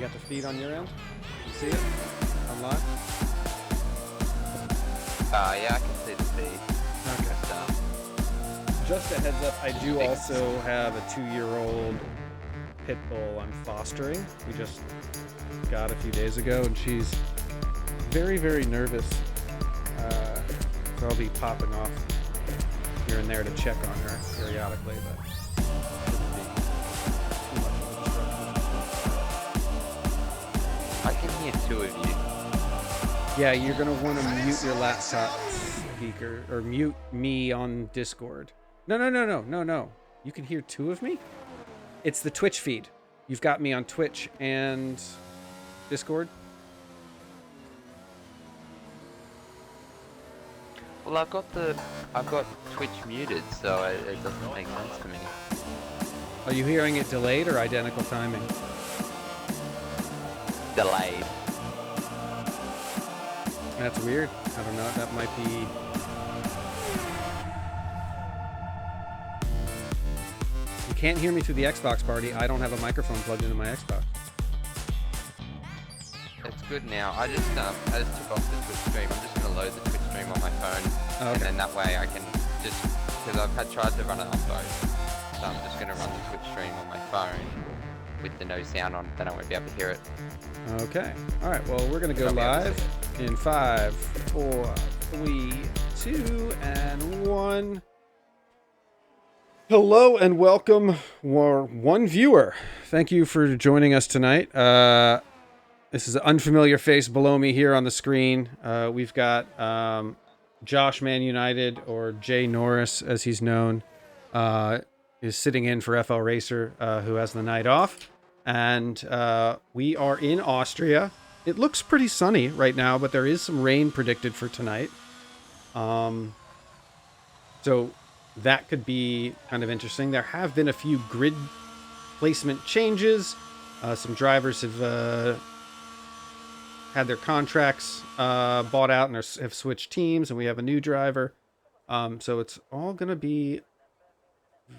got the feed on your end? You see it? On live? Yeah, I can see the feed. Okay. Just a heads up, I do also have a 2-year-old pit bull I'm fostering. We just got a few days ago, and she's very, very nervous. So I'll be popping off here and there to check on her periodically, but shouldn't be too much of a disruption. I can hear two of you. Yeah, you're gonna want to mute your laptop speaker or mute me on Discord. No. You can hear two of me? It's the Twitch feed. You've got me on Twitch and Discord. Well, I've got Twitch muted, so it doesn't make sense to me. Are you hearing it delayed or identical timing? Delayed. That's weird. I don't know. That might be... You can't hear me through the Xbox party. I don't have a microphone plugged into my Xbox. It's good now. I just took off the Twitch stream. I'm just gonna load the Twitch stream on my phone, and then that way I can just, because I've tried to run it on both, so I'm just gonna run the Twitch stream on my phone with the no sound on. Then I won't be able to hear it. Okay. All right. Well, we're gonna go live in 5, 4, 3, 2, and 1. Hello and welcome, one viewer. Thank you for joining us tonight. This is an unfamiliar face below me here on the screen. We've got Josh Man United, or Jay Norris as he's known, is sitting in for FL Racer, who has the night off. And we are in Austria. It looks pretty sunny right now, but there is some rain predicted for tonight. So that could be kind of interesting. There have been a few grid placement changes. Some drivers have had their contracts bought out and have switched teams, and we have a new driver. So it's all going to be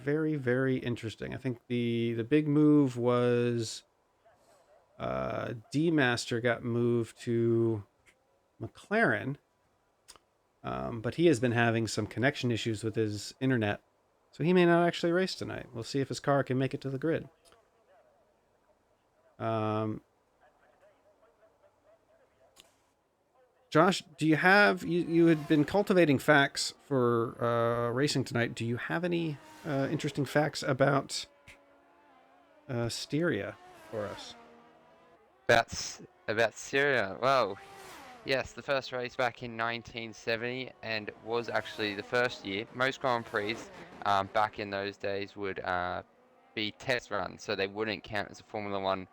very, very interesting. I think the big move was D-Master got moved to McLaren, but he has been having some connection issues with his internet, so he may not actually race tonight. We'll see if his car can make it to the grid. Josh, do you have, you had been cultivating facts for racing tonight. Do you have any interesting facts about Styria for us? About Syria. Well, yes, the first race back in 1970, and it was actually the first year. Most Grand Prix back in those days would be test runs, so they wouldn't count as a Formula One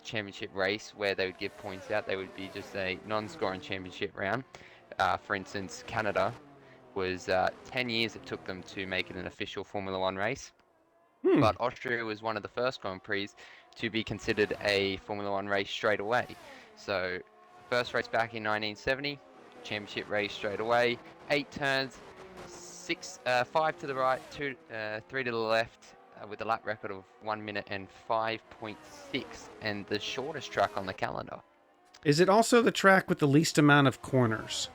championship race where they would give points out. They would be just a non-scoring championship round. For instance, Canada was 10 years it took them to make it an official Formula One race. But Austria was one of the first Grand Prix to be considered a Formula One race straight away. So first race back in 1970, championship race straight away, 8 turns, 5 to the right, 3 to the left, with a lap record of 1 minute and 5.6, and the shortest track on the calendar. Is it also the track with the least amount of corners?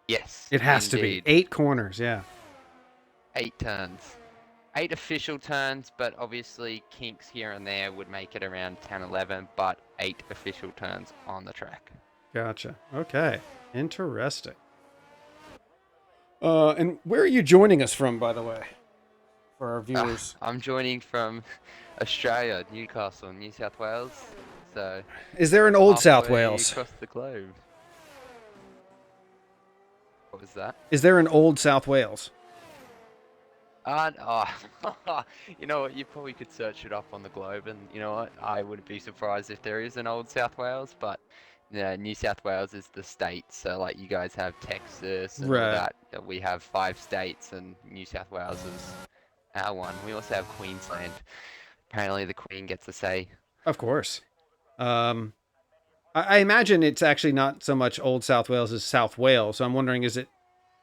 Yes. It has to be. 8 corners, yeah. 8 turns. 8 official turns, but obviously kinks here and there would make it around 10, 11, but 8 official turns on the track. Gotcha. Okay. Interesting. And where are you joining us from, by the way, for our viewers? I'm joining from Australia, Newcastle, New South Wales. So is there an old South Wales? Across the globe. What was that? Is there an old South Wales? You know what? You probably could search it up on the globe, and you know what? I wouldn't be surprised if there is an old South Wales, but New South Wales is the state. So like you guys have Texas and all that. We have 5 states, and New South Wales is our one. We also have Queensland. Apparently the Queen gets a say. Of course. I imagine it's actually not so much Old South Wales as South Wales. So I'm wondering,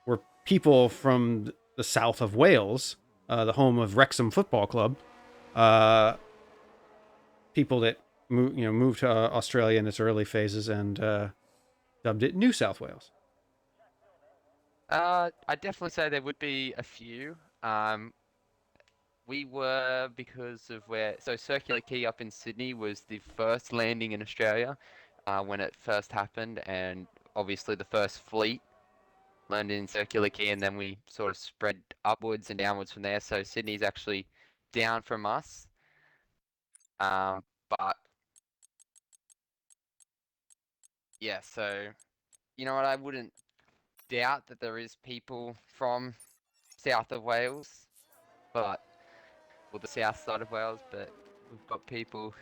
were people from the south of Wales, the home of Wrexham Football Club, people that moved to Australia in its early phases and dubbed it New South Wales. I'd definitely say there would be a few. We were because of so Circular Quay up in Sydney was the first landing in Australia, when it first happened, and obviously the first fleet landed in Circular Quay, and then we sort of spread upwards and downwards from there. So Sydney's actually down from us. But yeah, so you know what? I wouldn't doubt that there is people from south of Wales, but or the south side of Wales, but we've got people.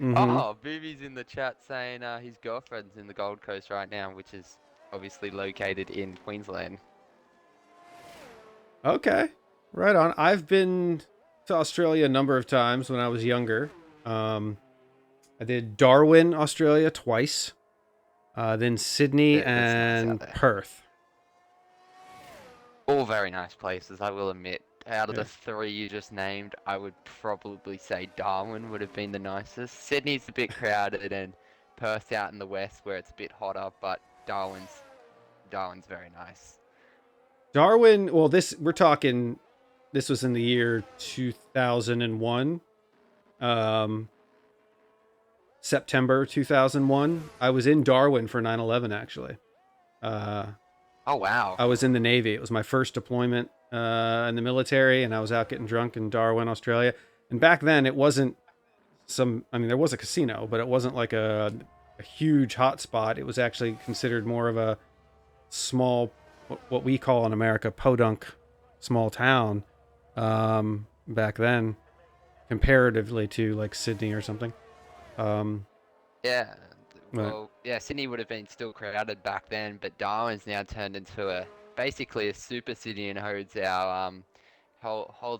Mm-hmm. Oh, Booby's in the chat saying his girlfriend's in the Gold Coast right now, which is obviously located in Queensland. Okay, right on. I've been to Australia a number of times when I was younger. Um, I did Darwin, Australia twice, then Sydney It's nice out and there. Perth. All very nice places, I will admit. Out of Yeah. the three you just named, I would probably say Darwin would have been the nicest. Sydney's a bit crowded, and Perth's out in the west where it's a bit hotter, but Darwin's very nice. Darwin, well, we're talking. This was in the year 2001. Um, September 2001. I was in Darwin for 9/11 actually. Uh, Oh wow. I was in the Navy. It was my first deployment in the military, and I was out getting drunk in Darwin, Australia. And back then, it wasn't I mean, there was a casino, but it wasn't like a huge hotspot. It was actually considered more of a small, what we call in America, podunk, small town back then, comparatively to like Sydney or something. Um, Yeah, but well, yeah, Sydney would have been still crowded back then, but Darwin's now turned into basically a super city and holds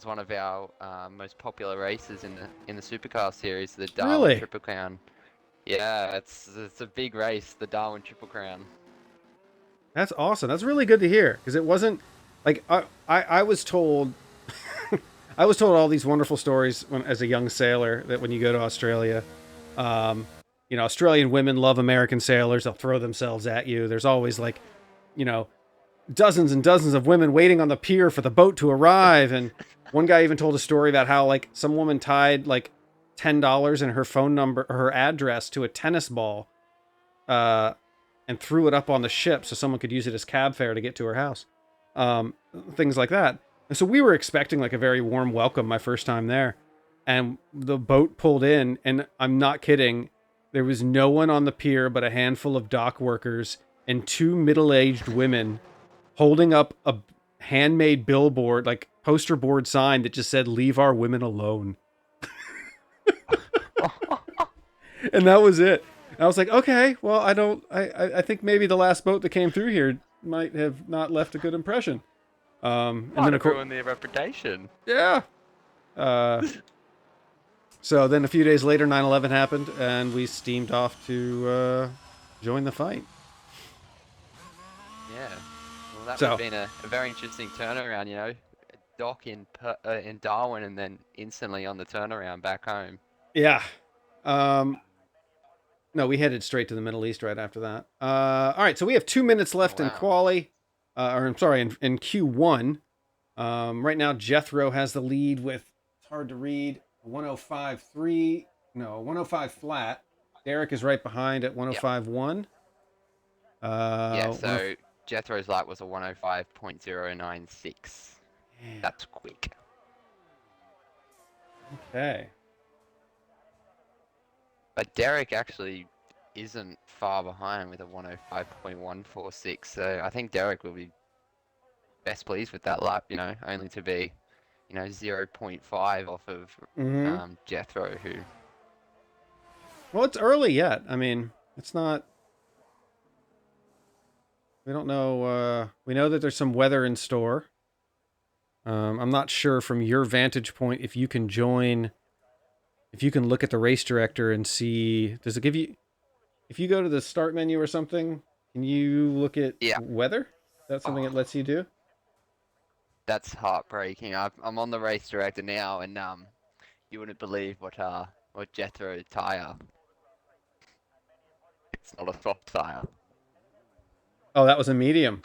one of our most popular races in the supercar series, the Darwin really, Triple Crown. Yeah, it's a big race, the Darwin Triple Crown. that's awesome. That's really good to hear because it wasn't like I was told I was told all these wonderful stories as a young sailor that when you go to Australia, um, Australian women love American sailors. They'll throw themselves at you. There's always like, you know, dozens and dozens of women waiting on the pier for the boat to arrive. And one guy even told a story about how like some woman tied like $10 and her phone number, or her address to a tennis ball, uh, and threw it up on the ship so someone could use it as cab fare to get to her house. Um, Things like that. And so we were expecting like a very warm welcome my first time there. And the boat pulled in, and I'm not kidding. There was no one on the pier but a handful of dock workers and two middle aged women holding up a handmade billboard, like poster board sign that just said, "Leave our women alone." And that was it. And I was like, okay, well, I think maybe the last boat that came through here might have not left a good impression. And Might then of have course, ruined their reputation. yeah. Uh, so then a few days later, 9/11 happened, and we steamed off to join the fight. Yeah, well, that would have So been a very interesting turnaround, you know, dock in Darwin and then instantly on the turnaround back home. yeah, um, no, we headed straight to the Middle East right after that. All right, so we have 2 minutes Oh left in wow. quali, or I'm sorry, in Q1. Right now, Jethro has the lead with, it's hard to read, 105.3, no, 105 flat. Derek is right behind at Yep. 105.1. Yeah, 10, so Jethro's light was a 105.096. That's quick. okay. But Derek actually isn't far behind with a 105.146. So I think Derek will be best pleased with that lap, you know, only to be, you know, zero point 0.5 off of Mm-hmm. Jethro, who. Well, it's early yet. I mean, it's not. We don't know. We know that there's some weather in store. I'm not sure from your vantage point if you can join, if you can look at the race director and see. Does it give you? If you go to the start menu or something, can you look at Yeah. weather? That's something it Oh, lets you do. that's heartbreaking. I'm on the race director now, and you wouldn't believe what or Jethro tire. It's not a soft tire. Oh, that was a medium.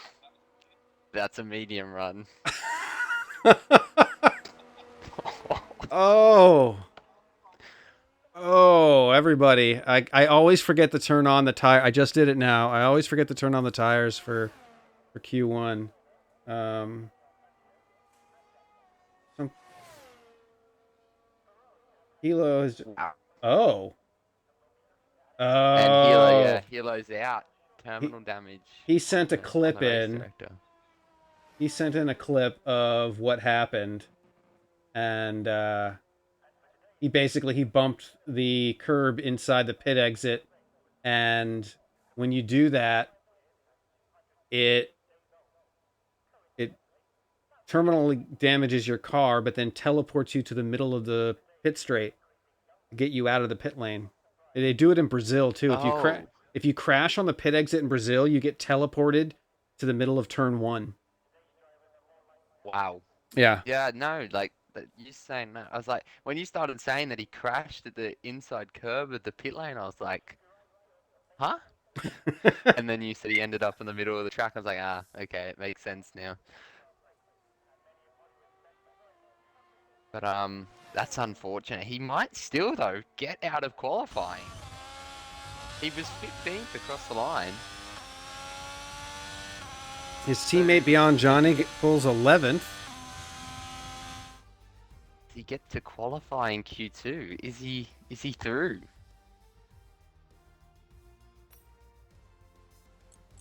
That's a medium run. Oh. Oh, everybody. I always forget to turn on the tire. I just did it now. I always forget to turn on the tires for Q1. Some Hilo is Wow. Oh. And Hilo, yeah, Oh. Hilo's out. He Terminal damage he on sent a the clip race in. director. He sent in a clip of what happened, and he bumped the curb inside the pit exit, and when you do that, it it terminally damages your car, but then teleports you to the middle of the pit straight to get you out of the pit lane. They do it in Brazil too. Oh, If you crash on the pit exit in Brazil, you get teleported to the middle of turn 1. wow. Yeah. Yeah, no, like you saying that, I was like, when you started saying that he crashed at the inside curb of the pit lane, I was like, huh? And then you said he ended up in the middle of the track. I was like, ah, okay, it makes sense now. But that's unfortunate. He might still though get out of qualifying. He was 15th across the line. His teammate Beyond Johnny pulls 11th. Does he get to qualify in Q2? Is he through?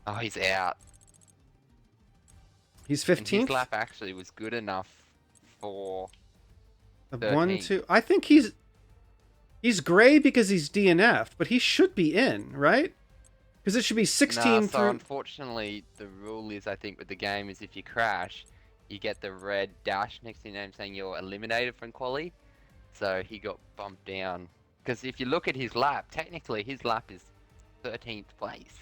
Oh, he's out. He's And his 15th. lap actually was good enough for One, 13th. two. I think he's gray because he's DNF, but he should be in, right? Because it should be Nah, 16 so through. unfortunately, the rule is, I think, with the game is if you crash, you get the red dash next to your name saying you're eliminated from quali. So he got bumped down. Because if you look at his lap, technically his lap is 13th place.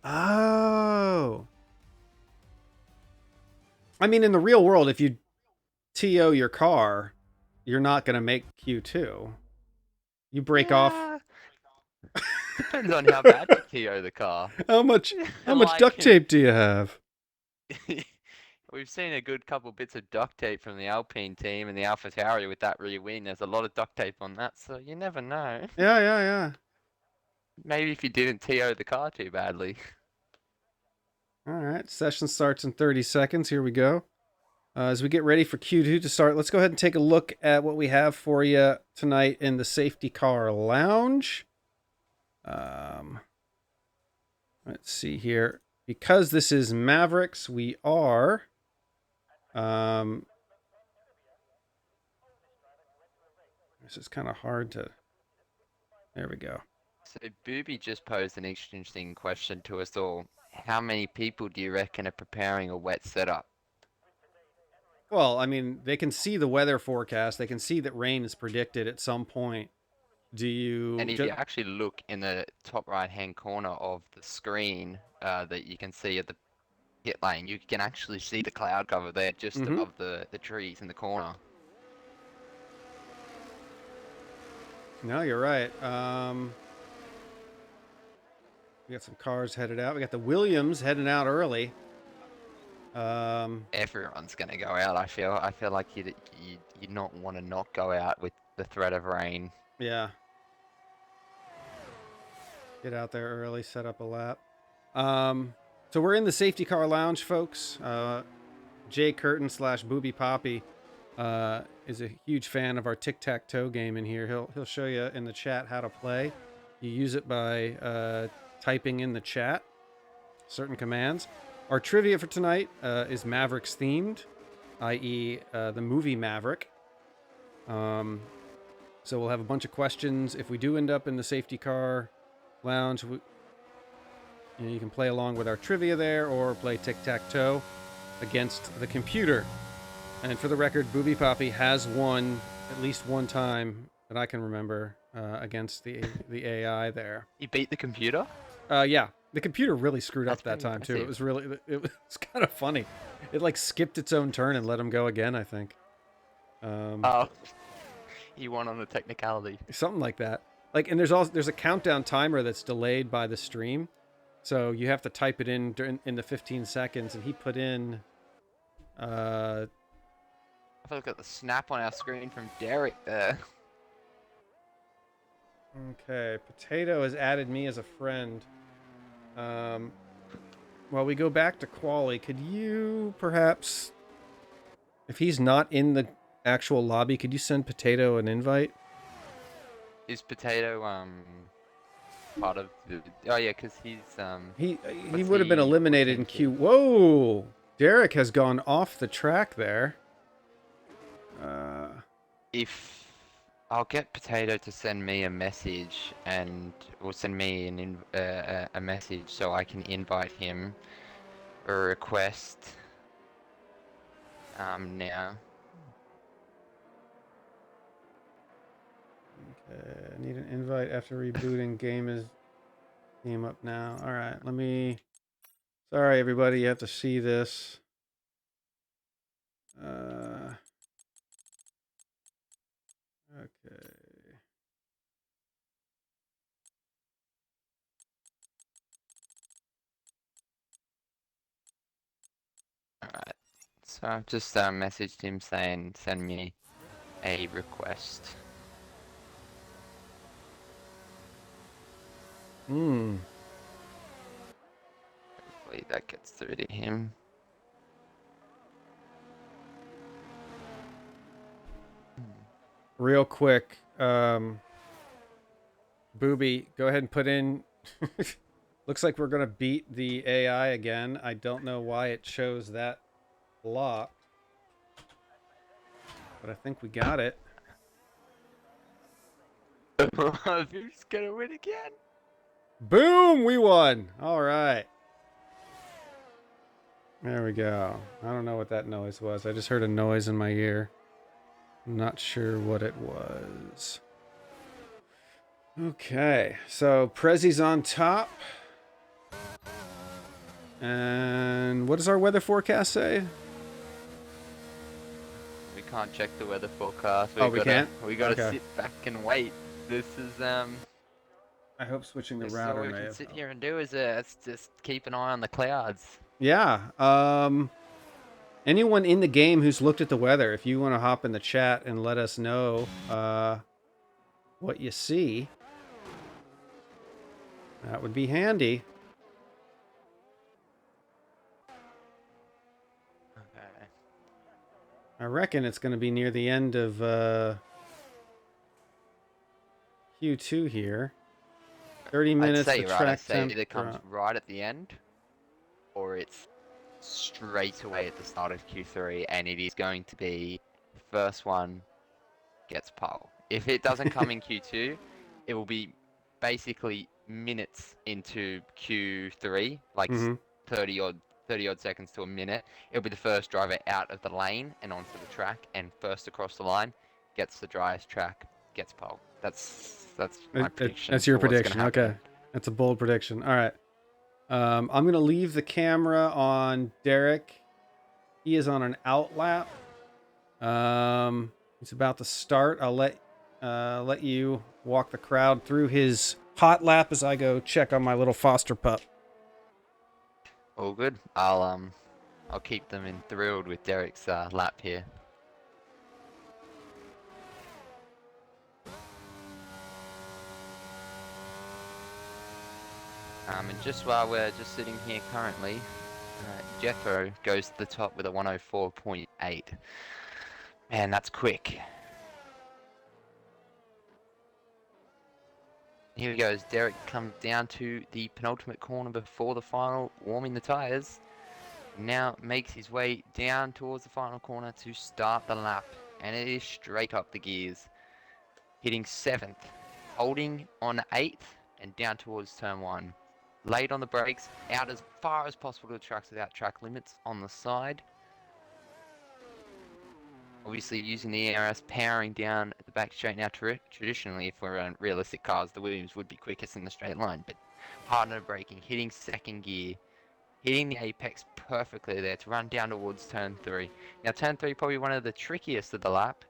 Oh. I mean, in the real world, if you TO your car, you're not going to make Q2. You break off. Yeah, depends on how bad you TO the car. How much Like, duct tape do you have? we've seen a good couple bits of duct tape from the Alpine team and the AlphaTauri with that rear wing. There's a lot of duct tape on that, so you never know. Yeah. Maybe if you didn't TO the car too badly. All right. Session starts in 30 seconds. Here we go. As we get ready for Q2 to start, let's go ahead and take a look at what we have for you tonight in the safety car lounge. Let's see here. Because this is Mavericks, we are this is kind of hard to. There we go. So Booby just posed an interesting question to us all. How many people do you reckon are preparing a wet setup? Well, I mean, they can see the weather forecast. They can see that rain is predicted at some point. Do you And if you actually look in the top right-hand corner of the screen that you can see at the pit lane, you can actually see the cloud cover there just above the trees in the corner. No, you're right. We got some cars headed out. We got the Williams heading out early. Everyone's gonna go out. I feel like you'd not go out with the threat of rain. Yeah. Get out there early, set up a lap. So we're in the safety car lounge, folks. Jay Curtin / Booby Poppy is a huge fan of our tic-tac-toe game in here. He'll show you in the chat how to play. You use it by typing in the chat certain commands. Our trivia for tonight is Mavericks themed, i.e. The movie Maverick. So we'll have a bunch of questions. If we do end up in the safety car lounge, you can play along with our trivia there or play tic-tac-toe against the computer. And for the record, Booby Poppy has won at least one time that I can remember against the AI there. You beat the computer? Yeah. The computer really screwed up That's that time too. impressive. It was kind of funny. It like skipped its own turn and let him go again, I think. Oh. He won on the technicality. Something like that. Like, and there's a countdown timer that's delayed by the stream, so you have to type it in in the 15 seconds. And he put in. I've look at the snap on our screen from Derek there. Okay, Potato has added me as a friend. While we go back to Quali, could you perhaps, if he's not in the actual lobby, could you send Potato an invite? Is Potato part of the? Oh yeah, because he's He what's would have been he- eliminated in what's he Q. Whoa! Derek has gone off the track there. If I'll get Potato to send me a message or send me a message so I can invite him a request now. Okay, I need an invite after rebooting. Game up now. All right, let me. Sorry, everybody, you have to see this. Okay. Alright. So I've just messaged him saying send me a request. Hopefully that gets through to him. Real quick, Booby, go ahead and put in. Looks like we're gonna beat the AI again. I don't know why it shows that locked, but I think we got it. Who's gonna win again? Boom! We won. All right. There we go. I don't know what that noise was. I just heard a noise in my ear. I'm not sure what it was. Okay, so Prezzi's on top. And what does our weather forecast say? We can't check the weather forecast. We can't? We gotta Okay. sit back and wait. This is I hope switching the this is router all we may can have sit helped. here and do is let's just keep an eye on the clouds. Yeah. Anyone in the game who's looked at the weather, if you want to hop in the chat and let us know what you see, that would be handy. Okay. I reckon it's going to be near the end of Q2 here. 30 minutes I'd say to right. track I'd say it either comes temp. right at the end, or it's straight away at the start of Q3, and it is going to be the first one gets pole. If it doesn't come in Q2, it will be basically minutes into Q3, like 30 odd seconds to a minute. It'll be the first driver out of the lane and onto the track, and first across the line gets the driest track, gets pole. That's my prediction. That's your for what's gonna prediction. happen. Okay, that's a bold prediction. All right. I'm going to leave the camera on Derek. He is on an out lap. He's about to start. I'll let you walk the crowd through his hot lap as I go check on my little foster pup. All good. I'll keep them enthralled with Derek's lap here. And just while we're just sitting here currently, Jethro goes to the top with a 104.8. Man, that's quick. Here he goes. Derek comes down to the penultimate corner before the final, warming the tyres. Now makes his way down towards the final corner to start the lap. And it is straight up the gears. Hitting 7th, holding on 8th, and down towards turn 1. Late on the brakes, out as far as possible to the tracks without track limits on the side. Obviously using the ERS, powering down at the back straight. Now traditionally, if we're on realistic cars, the Williams would be quickest in the straight line, but harder braking, hitting 2nd gear, hitting the apex perfectly there to run down towards turn 3. Now turn 3 probably one of the trickiest of the lap.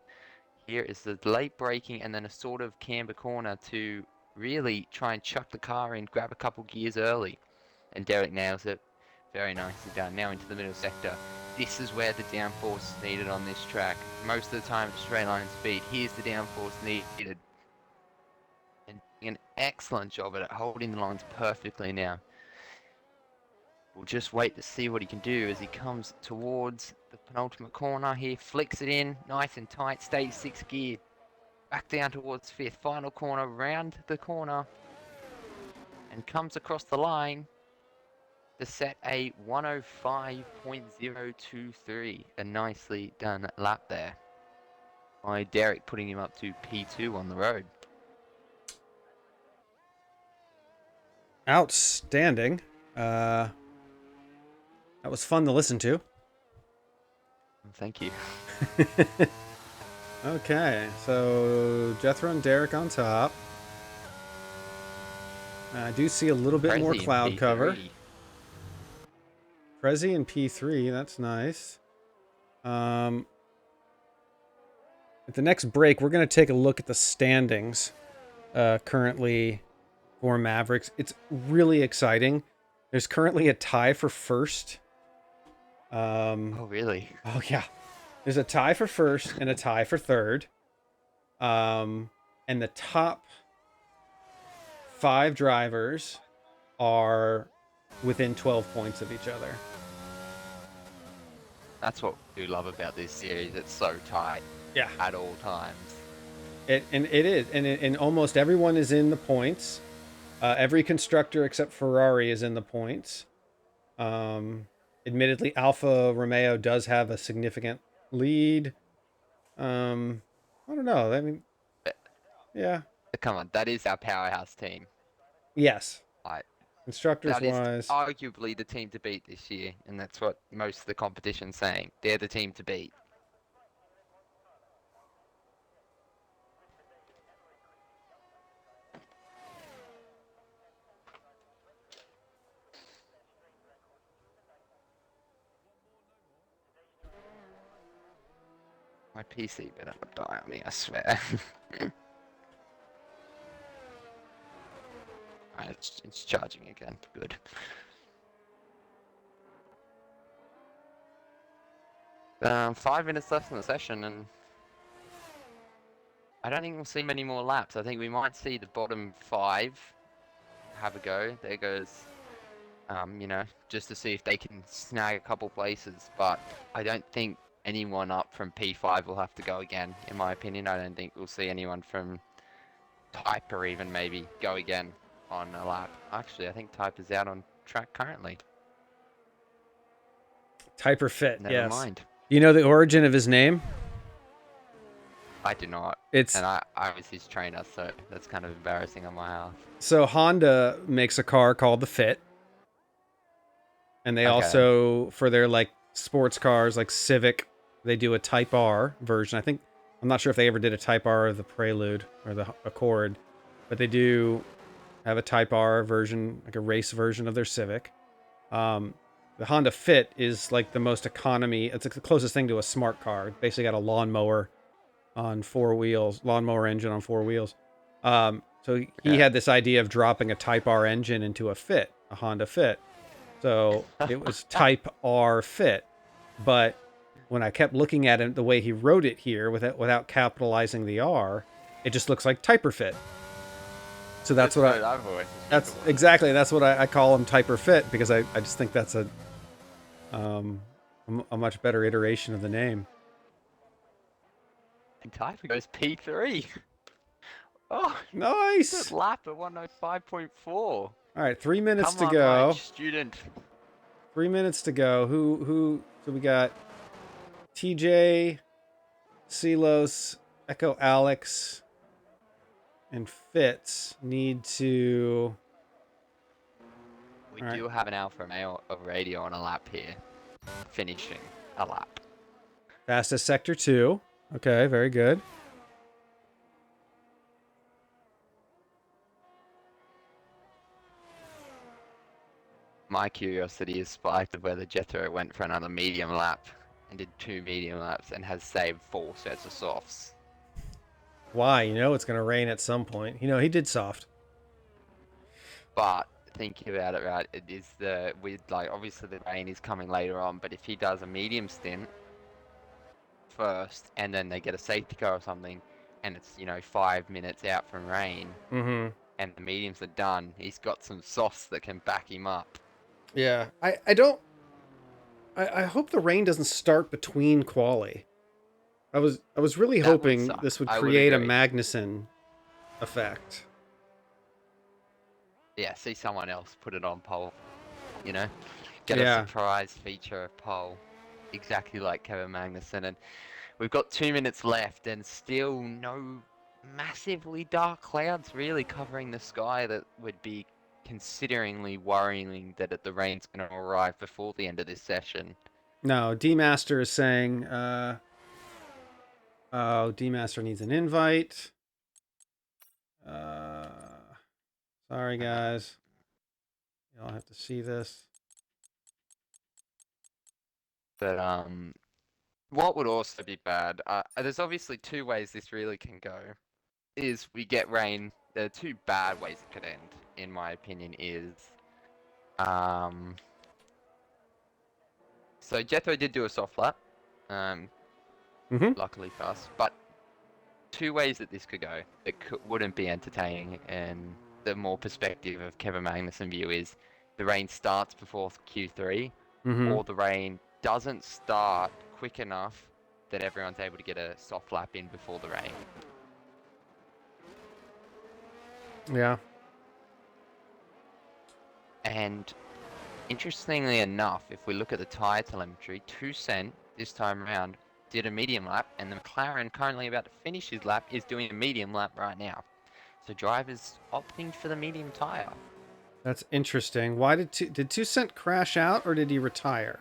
here is the late braking and then a sort of camber corner to really try and chuck the car in, grab a couple gears early. And Derek nails it. Very nicely done. Now into the middle sector. This is where the downforce is needed on this track. Most of the time it's straight line speed. Here's the downforce needed. And doing an excellent job at it, holding the lines perfectly now. We'll just wait to see what he can do as he comes towards the penultimate corner here. Flicks it in, nice and tight, stays 6th gear. Back down towards 5th, final corner, round the corner. And comes across the line to set a 105.023. A nicely done lap there by Derek, putting him up to P2 on the road. Outstanding. That was fun to listen to. Thank you. Okay, so Jethro and Derek on top. I do see a little bit more cloud cover. Prezi and P3, that's nice. At the next break, we're going to take a look at the standings currently for Mavericks. It's really exciting. There's currently a tie for first. Oh, really? Oh, yeah. There's a tie for first and a tie for third. And the top 5 drivers are within 12 points of each other. That's what we do love about this series. It's so tight. Yeah. At all times. It is. And almost everyone is in the points. Every constructor except Ferrari is in the points. Admittedly, Alfa Romeo does have a significant lead. I don't know. I mean, yeah. Come on, that is our powerhouse team. Yes. That Constructors is wise, arguably the team to beat this year, and that's what most of the competition's saying. They're the team to beat. My PC better not die on me, I swear. Alright, it's charging again. Good. Five minutes left in the session, and I don't think we'll see many more laps. I think we might see the bottom 5 have a go. There goes, just to see if they can snag a couple places. But I don't think anyone up from P5 will have to go again, in my opinion. I don't think we'll see anyone from Type or even maybe go again on a lap. Actually, I think Type is out on track currently. Type or Fit, Never yes. mind. You know the origin of his name? I do not. And I was his trainer, so that's kind of embarrassing on my half. So Honda makes a car called the Fit. And they also, for their like sports cars like Civic, they do a Type R version. I'm not sure if they ever did a Type R of the Prelude or the Accord, but they do have a Type R version, like a race version of their Civic. The Honda Fit is like the most economy. It's like the closest thing to a smart car. It basically got a lawnmower on 4 wheels, lawnmower engine on 4 wheels. So he had this idea of dropping a Type R engine into a Fit, a Honda Fit. So it was Type R Fit. But when I kept looking at it, the way he wrote it here without capitalizing the R, it just looks like Typer Fit. So that's what that's exactly, that's what I call him, Typer Fit, because I just think that's a much better iteration of the name. And Typer goes P3. Oh, nice. Good lap at 105.4. All right, 3 minutes Come to go. Right, student. 3 minutes to go. Who? So we got TJ, Silos, Echo Alex, and Fitz need to... We do have an Alfa Romeo of radio on a lap here. Finishing a lap. Fastest sector 2. Okay, very good. My curiosity is spiked of whether Jethro went for another medium lap and did 2 medium laps and has saved 4 sets of softs. Why? You know it's going to rain at some point. He did soft. But thinking about it, right, it is with like obviously the rain is coming later on, but if he does a medium stint first and then they get a safety car or something, and it's 5 minutes out from rain, Mm-hmm. and the mediums are done, he's got some softs that can back him up. Yeah. I don't. I hope the rain doesn't start between quali. I was really That would hoping suck. this would I would create a agree. Magnussen effect. Yeah, see someone else put it on pole, you know? Get a Yeah. surprise feature of pole, exactly like Kevin Magnussen. And we've got 2 minutes left and still no massively dark clouds really covering the sky that would be consideringly worrying that the rain's going to arrive before the end of this session. No, D Master is saying, oh, D Master needs an invite. Uh, sorry, guys. Y'all have to see this. But what would also be bad, there's obviously two ways this really can go. Is we get rain. There are two bad ways it could end, in my opinion, is um so Jethro did do a soft lap, um, Mm-hmm. luckily for us, but two ways that this could go that wouldn't be entertaining, and the more perspective of Kevin Magnussen view is the rain starts before Q3, Mm-hmm. or the rain doesn't start quick enough that everyone's able to get a soft lap in before the rain. Yeah. And interestingly enough, if we look at the tyre telemetry, Toussaint this time around did a medium lap, and the McLaren currently about to finish his lap is doing a medium lap right now. So drivers opting for the medium tyre. That's interesting. Why did Toussaint crash out or did he retire?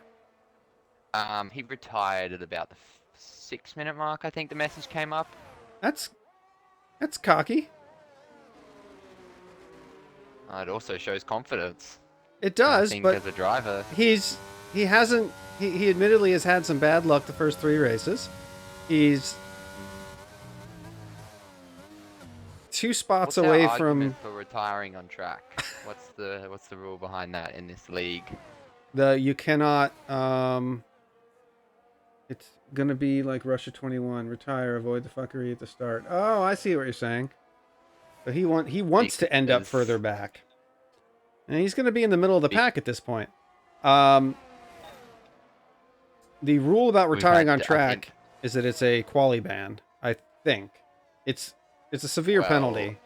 He retired at about the 6 minute mark, I think the message came up. That's that's cocky. It also shows confidence. It And I does, think but as a driver, he hasn't he admittedly has had some bad luck the first 3 races. He's 2 spots what's our away argument from for retiring on track? What's the rule behind that in this league? you cannot it's gonna be like Russia 21, retire, avoid the fuckery at the start. Oh, I see what you're saying. So he wants to end up further Because back. And he's gonna be in the middle of the be- pack at this point. Um the rule about we've retiring had, on I think, track is that it's a quali ban. I think it's a severe well, penalty.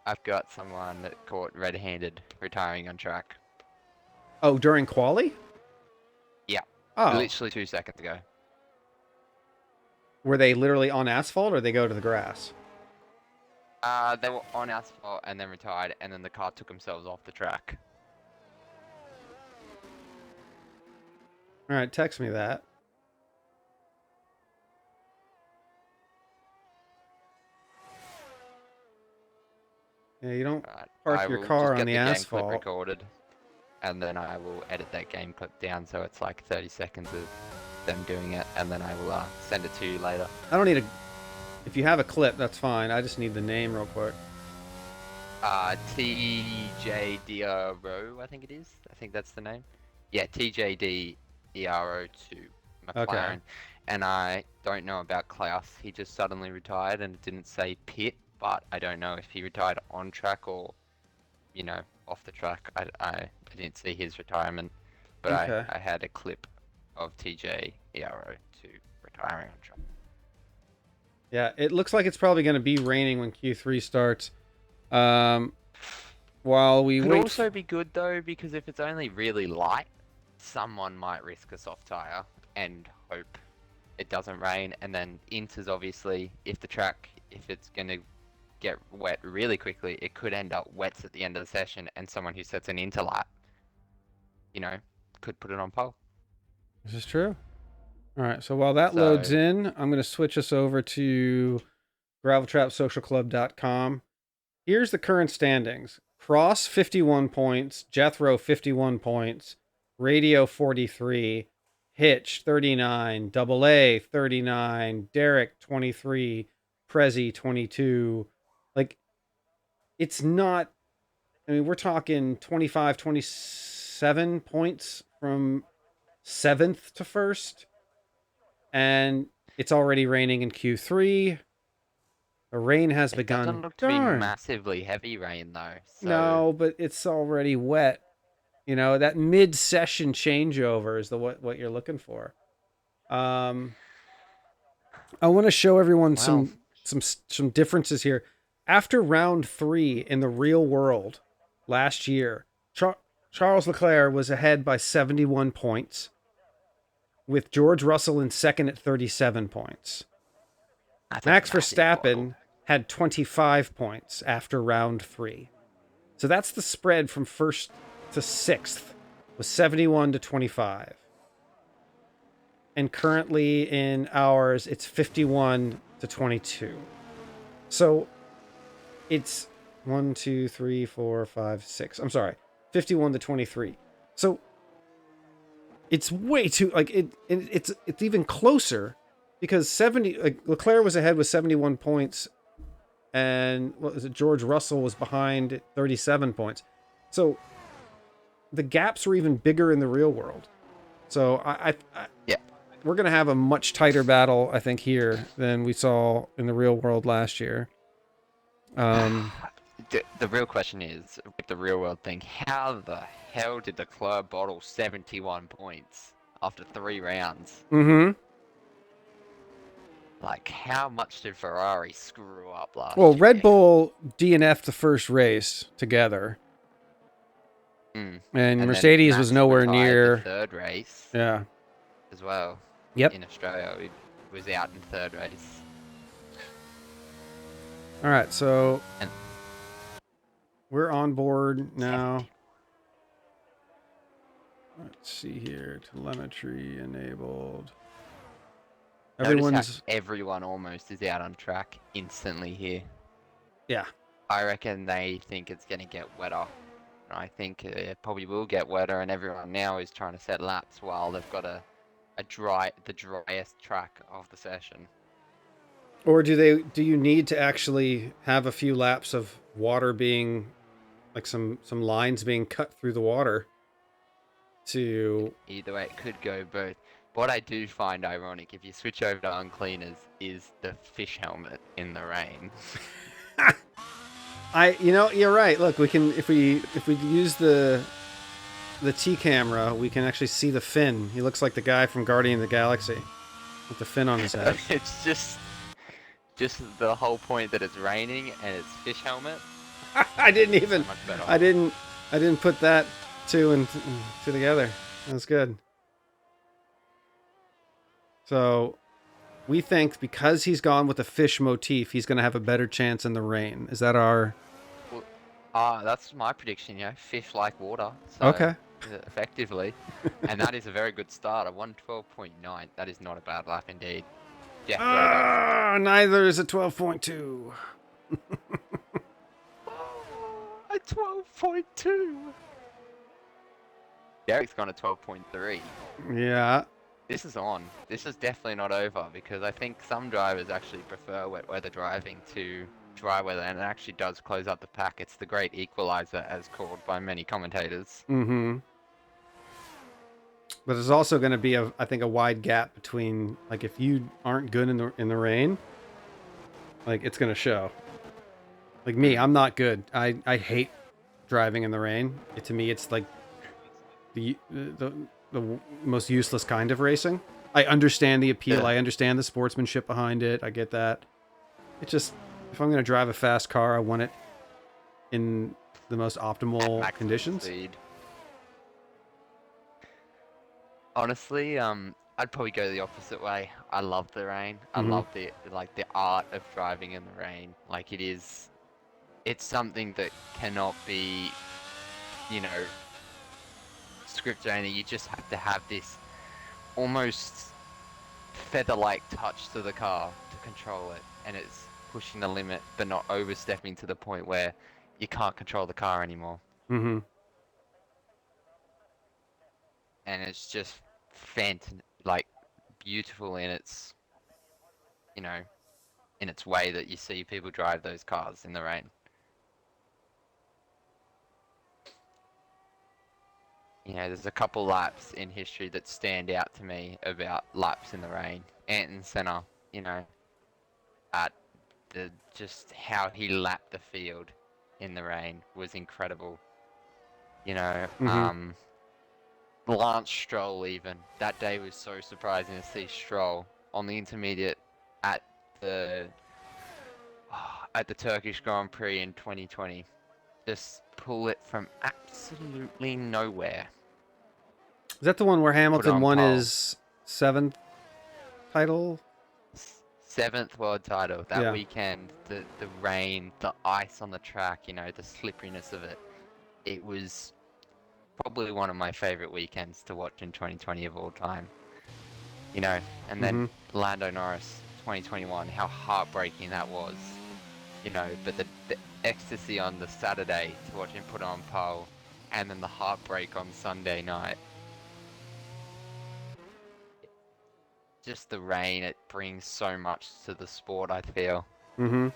I've got someone that caught red-handed retiring on track. Oh, during quali? Yeah, Oh, literally 2 seconds ago. were they literally on asphalt or they go to the grass? They were on asphalt and then retired, and then the car took themselves off the track. All right, text me that. Yeah, you don't Right, park I your will just car on get the the game clip asphalt. recorded, and then I will edit that game clip down so it's like 30 seconds of them doing it, and then I will send it to you later. I don't need a. If you have a clip, that's fine. I just need the name real quick. TJDRO, I think it is. I think that's the name. Yeah, TJDERO2 Okay. McLaren. And I don't know about Klaus. He just suddenly retired and it didn't say pit, but I don't know if he retired on track or, off the track. I didn't see his retirement, but Okay. I had a clip of TJERO2 retiring on track. Yeah, it looks like it's probably going to be raining when Q3 starts. While we Could wait. also be good though, because if it's only really light, someone might risk a soft tire and hope it doesn't rain. And then inters, obviously, if it's going to get wet really quickly, it could end up wets at the end of the session, and someone who sets an inter lap, could put it on pole. This is true. All right, so while that loads So in, I'm going to switch us over to graveltrapsocialclub.com. Here's the current standings. Cross 51 points, Jethro 51 points, Radio 43, Hitch 39, Double A 39, Derek 23, Prezi 22. Like, it's not, I mean, we're talking 25, 27 points from 7th to 1st, and it's already raining in Q3. The rain has It doesn't begun. look to be Darn. massively heavy rain though, so No, but it's already wet. You know, that mid-session changeover is the what you're looking for. Um, I want to show everyone well, some differences here. After round 3 in the real world last year, Charles Leclerc was ahead by 71 points, with George Russell in second at 37 points. that's a Max massive bottle. Verstappen had 25 points after round 3. So that's the spread from 1st to 6th, was 71 to 25. And currently in ours, it's 51 to 22. So it's 1, 2, 3, 4, 5, 6. I'm sorry, 51 to 23. So it's way too it's even closer because 70 Leclerc was ahead with 71 points, and what was it? George Russell was behind at 37 points. So the gaps are even bigger in the real world. So Yeah. we're going to have a much tighter battle, I think, here than we saw in the real world last year. The real question is, with the real world thing, how the hell did the club bottle 71 points after 3 rounds? Mm-hmm. Like, how much did Ferrari screw up Well, last Red year? Bull DNF'd the first race together, Mm. and And then Mercedes was Max nowhere retired the near. 3rd race Yeah. as well. Yep. In Australia, he was out in 3rd race. All right, so And we're on board now. 70. Let's see here. Telemetry enabled. Notice Everyone's. how everyone almost is out on track instantly here. Yeah. I reckon they think it's going to get wetter. I think it probably will get wetter, and everyone now is trying to set laps while they've got the driest track of the session. Or do you need to actually have a few laps of water being, like some lines being cut through the water to. Either way, it could go both. What I do find ironic, if you switch over to uncleaners, is the fish helmet in the rain. You're right. Look, we can if we use the T camera, we can actually see the fin. He looks like the guy from Guardian of the Galaxy with the fin on his head. It's just the whole point that it's raining and it's fish helmet. I didn't even. Much better. I didn't put that two and two together. That's good. So, we think because he's gone with the fish motif, he's going to have a better chance in the rain. Is that our? That's my prediction. Fish like water. So, Okay. effectively, and that is a very good start. A 112.9. That is not a bad lap indeed. Neither is a 12.2. A 12.2. Derek's gone a 12.3. Yeah. This is on. This is definitely not over because I think some drivers actually prefer wet weather driving to dry weather, and it actually does close up the pack. It's the great equalizer, as called by many commentators. Mm-hmm. But there's also going to be I think a wide gap between, like, if you aren't good in the rain, like, it's going to show. Like me, I'm not good. I hate driving in the rain. To me, it's like the most useless kind of racing. I understand the appeal. Yeah. I understand the sportsmanship behind it. I get that. It's just, if I'm going to drive a fast car, I want it in the most optimal conditions. Speed. Honestly, I'd probably go the opposite way. I love the rain. I love the art of driving in the rain. Like, it's something that cannot be, script only. You just have to have this almost feather-like touch to the car to control it, and it's pushing the limit but not overstepping to the point where you can't control the car anymore. Mm-hmm. And it's just like beautiful in its, you know, in its way that you see people drive those cars in the rain. You know, there's a couple laps in history that stand out to me about laps in the rain. Ayrton Senna, you know, at just how he lapped the field in the rain was incredible. You know, Lance Stroll even. That day was so surprising to see Stroll on the intermediate at the Turkish Grand Prix in 2020. Just pull it from absolutely nowhere. Is that the one where Hamilton won pole. his 7th title? 7th world title. That weekend, the rain, the ice on the track, you know, the slipperiness of it. It was probably one of my favorite weekends to watch in 2020 of all time. You know, and then Lando Norris, 2021, how heartbreaking that was. You know, but the ecstasy on the Saturday to watch him put on pole, and then the heartbreak on Sunday night. Just the rain, it brings so much to the sport, I feel. You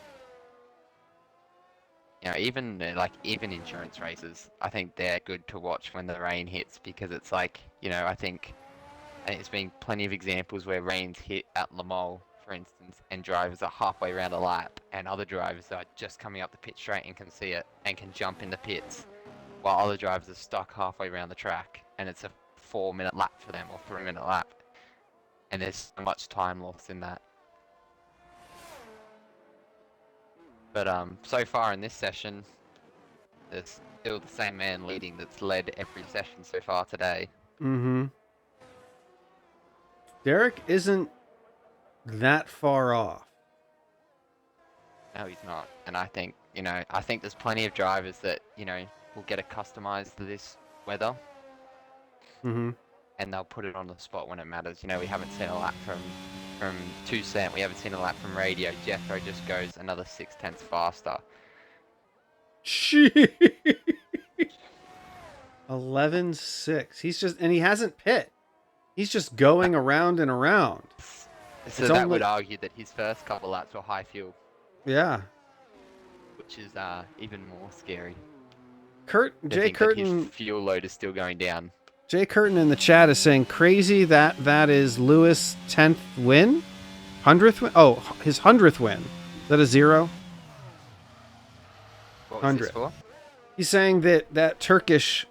know, even endurance races, I think they're good to watch when the rain hits, because it's like, you know, I think there's been plenty of examples where rain's hit at Le Mans, for instance, and drivers are halfway around a lap, and other drivers are just coming up the pit straight and can see it and can jump in the pits, while other drivers are stuck halfway around the track, and it's a 4-minute lap for them or 3-minute lap, and there's so much time lost in that. But so far in this session, there's still the same man leading that's led every session so far today. Derek isn't that far off. No, he's not. And I think, you know, there's plenty of drivers that, you know, will get it customized to this weather. And they'll put it on the spot when it matters. You know, we haven't seen a lap from Toussaint. We haven't seen a lap from Radio. Jethro just goes another 0.6 faster. 11.6. He's just, and he hasn't pit. He's just going around and around. So that would argue that his first couple laps were high fuel. Yeah. Which is even more scary. Jay Curtin. His fuel load is still going down. Jay Curtin in the chat is saying crazy that is Lewis' 10th win, 100th win. Oh, his 100th win. Is that a 0? What was this for? He's saying that Turkish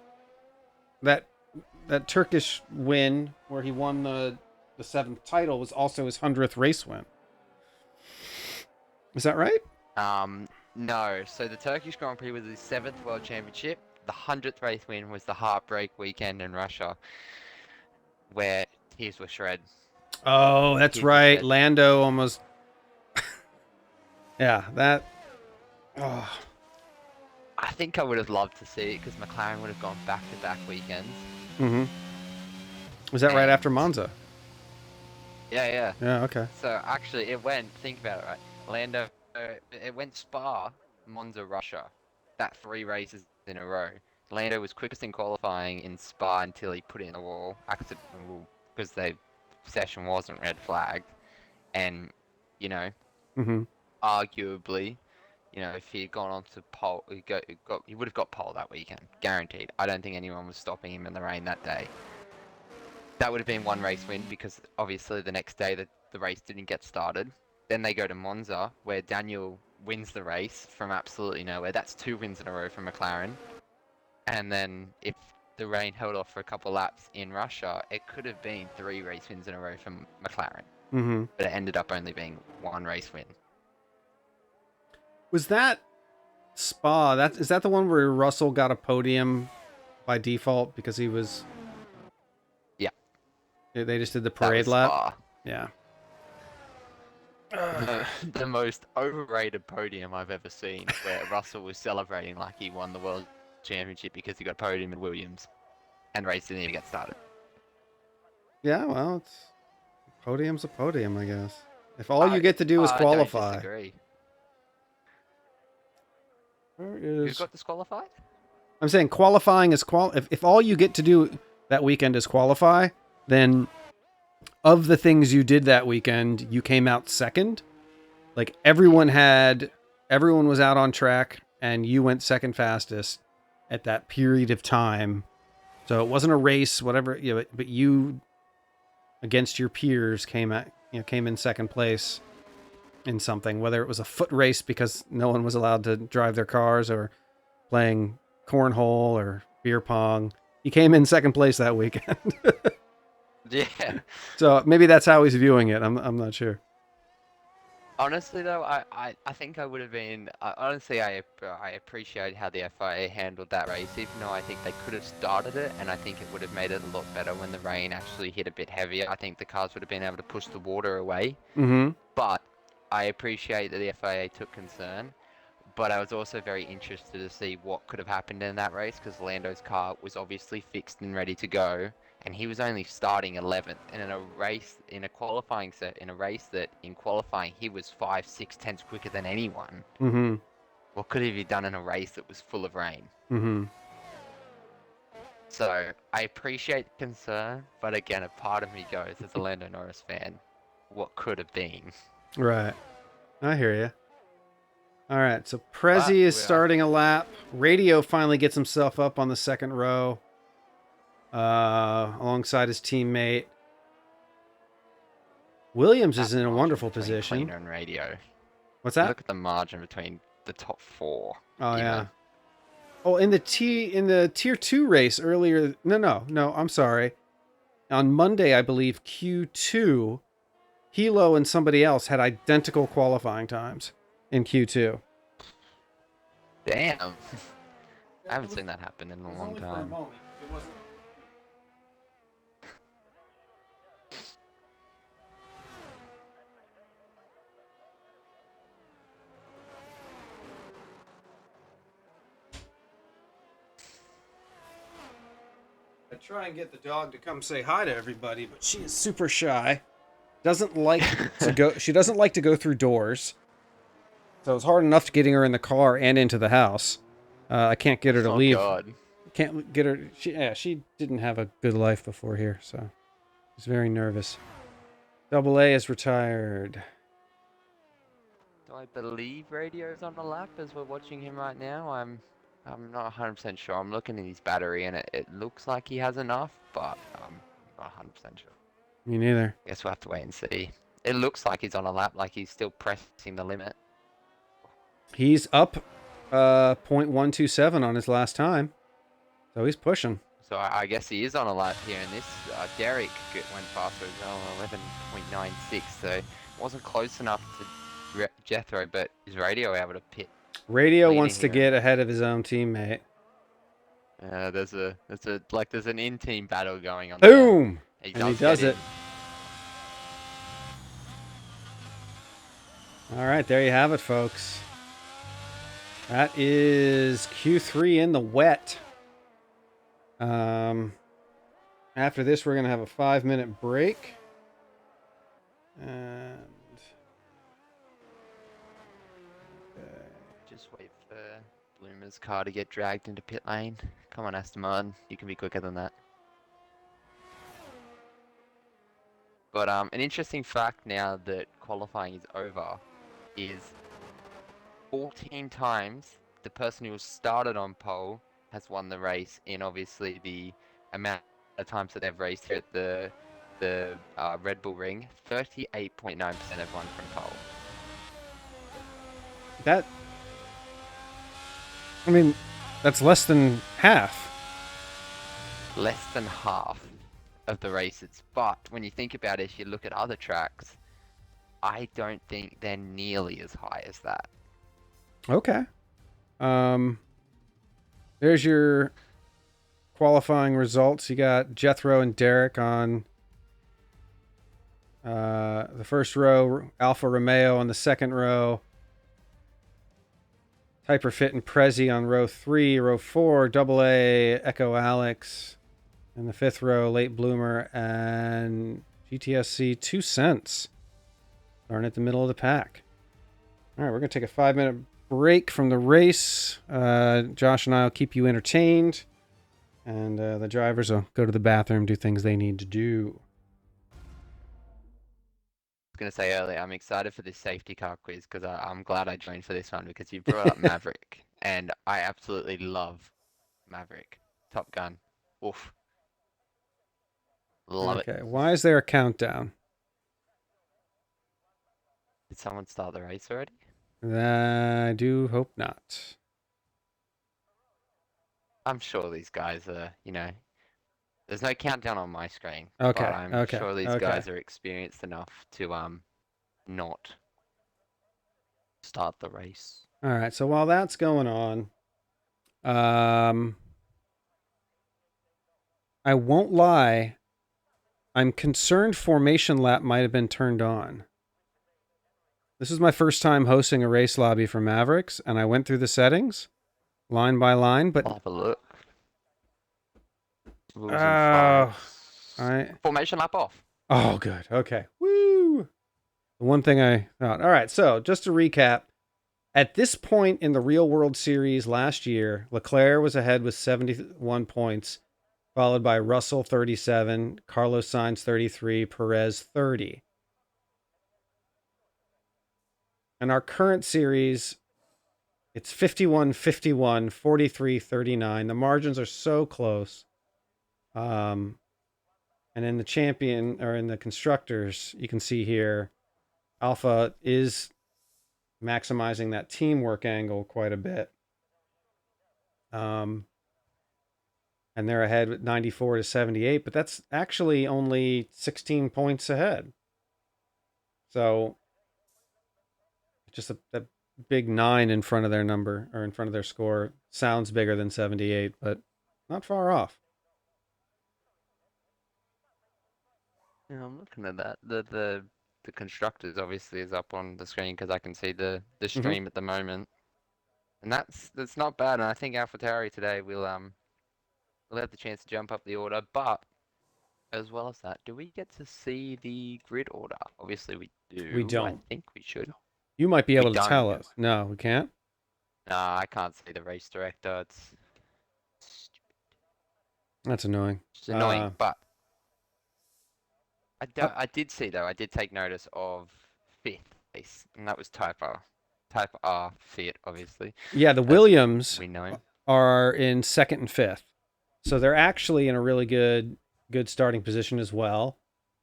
win where he won the 7th title was also his 100th race win. Is that right? No. So the Turkish Grand Prix was his 7th World Championship. The 100th race win was the heartbreak weekend in Russia, where tears were shed. Oh, that's right. Lando almost. Yeah, that. Oh. I think I would have loved to see it because McLaren would have gone back-to-back weekends. Was that right after Monza? Yeah. Yeah, okay. So actually, think about it, right? Lando, it went Spa, Monza, Russia. That 3 races in a row. Lando was quickest in qualifying in Spa until he put it in the wall, because the session wasn't red flagged. And, you know, arguably, you know, if he had gone on to pole, he would have got pole that weekend, guaranteed. I don't think anyone was stopping him in the rain that day. That would have been 1 race win, because obviously the next day the race didn't get started. Then they go to Monza, where Daniel wins the race from absolutely nowhere. That's 2 wins in a row for McLaren. And then if the rain held off for a couple laps in Russia, it could have been 3 race wins in a row for McLaren. But it ended up only being 1 race win. Was that Spa? Is that the one where Russell got a podium by default because he was? Yeah. They just did the parade lap. Spa. Yeah. The most overrated podium I've ever seen, where Russell was celebrating like he won the world championship because he got a podium in Williams, and race didn't even get started. Yeah, well, podium's a podium, I guess. If all you get to do is qualify. I don't disagree. Who got disqualified? I'm saying qualifying is if all you get to do that weekend is qualify, then of the things you did that weekend, you came out second. Like everyone was out on track and you went second fastest at that period of time. So it wasn't a race, whatever, but you against your peers came in second place in something, whether it was a foot race because no one was allowed to drive their cars or playing cornhole or beer pong. You came in second place that weekend. Yeah. So maybe that's how he's viewing it. I'm not sure. Honestly, though, I think I would have been. Honestly, I appreciate how the FIA handled that race, even though I think they could have started it, and I think it would have made it a lot better when the rain actually hit a bit heavier. I think the cars would have been able to push the water away. Mm-hmm. But I appreciate that the FIA took concern. But I was also very interested to see what could have happened in that race because Lando's car was obviously fixed and ready to go, and he was only starting 11th. And in a race, in a qualifying set, in a race that in qualifying he was 5-6 tenths quicker than anyone. Mm-hmm. What could he have done in a race that was full of rain? Mm-hmm. So I appreciate the concern, but again, a part of me goes as a Lando Norris fan, what could have been? Right. I hear you. All right, so But Prezi is starting a lap. Radio finally gets himself up on the second row alongside his teammate. Williams is in a wonderful position. Cleaner and radio. What's that? Look at the margin between the top four. Oh, yeah. Oh, in the tier 2 race earlier. No, I'm sorry. On Monday, I believe Q2, Hilo and somebody else had identical qualifying times in Q2. Damn. I haven't seen that happen in a long time. I try and get the dog to come say hi to everybody, but she is super shy. Doesn't like to go. She doesn't like to go through doors. So it's hard enough to getting her in the car and into the house. I can't get her to leave. God. Can't get her. She didn't have a good life before here, so she's very nervous. Double A is retired. Do I believe Radio's on the lap as we're watching him right now? I'm not 100% sure. I'm looking at his battery and it looks like he has enough, but I'm not 100% sure. Me neither. Guess we'll have to wait and see. It looks like he's on a lap, like he's still pressing the limit. He's up 0.127 on his last time, so he's pushing. So I guess he is on a lap here in this. Derek went faster as well, 11.96, so it wasn't close enough to Jethro, but is Radio able to pit? Radio wants to get ahead of his own teammate. There's an in-team battle going on. Boom! And he does it. All right, there you have it, folks. That is Q3 in the wet. After this, we're going to have a 5-minute break. And just wait for Bloomer's car to get dragged into pit lane. Come on, Aston Martin. You can be quicker than that. But an interesting fact now that qualifying is over is 14 times the person who started on pole has won the race in obviously the amount of times that they've raced here at the Red Bull Ring. 38.9% have won from pole. That's less than half. Less than half of the races. But when you think about it, if you look at other tracks, I don't think they're nearly as high as that. Okay. There's your qualifying results. You got Jethro and Derek on the first row, Alfa Romeo on the second row, Hyperfit and Prezi on row 3, row 4, Double A, Echo Alex, in the fifth row, Late Bloomer and GTSC 2 cents. Starting at the middle of the pack. All right, we're going to take a 5-minute break from the race. Josh and I will keep you entertained. and the drivers will go to the bathroom, do things they need to do. I was going to say earlier, I'm excited for this safety car quiz because I'm glad I joined for this one because you brought up Maverick, and I absolutely love Maverick. Top Gun. Oof. Love it. Okay, why is there a countdown? Did someone start the race already? I do hope not. I'm sure these guys are, there's no countdown on my screen, but Okay, I'm okay, sure these okay. guys are experienced enough to not start the race. All right, so while that's going on, um, I won't lie, I'm concerned formation lap might have been turned on. This is my first time hosting a race lobby for Mavericks, and I went through the settings line by line, but I'll have a look. Rules and oh, fights. I Formation lap off. oh good. Okay. Woo. The one thing I thought. All right, so just to recap, at this point in the Real World Series last year, Leclerc was ahead with 71 points, followed by Russell 37, Carlos Sainz 33, Perez 30. And our current series, it's 51 51, 43 39. The margins are so close. And in the champion or in the constructors, you can see here, Alpha is maximizing that teamwork angle quite a bit. And they're ahead with 94 to 78, but that's actually only 16 points ahead. So just a big 9 in front of their number or in front of their score sounds bigger than 78, but not far off. Yeah, I'm looking at that. The constructors obviously is up on the screen because I can see the Mm-hmm. stream at the moment, and that's not bad. And I think AlphaTauri today will have the chance to jump up the order. But as well as that, do we get to see the grid order? Obviously we We do. I don't. think we should. You might be We able to don't. tell us. No, we can't. Nah, I can't see the race director. That's annoying. It's annoying, but Uh, I did see though. I did take notice of fifth place, and that was Type R Fiat, obviously, yeah, the as Williams we know him. are in second and fifth. So they're actually in a really good starting position as well.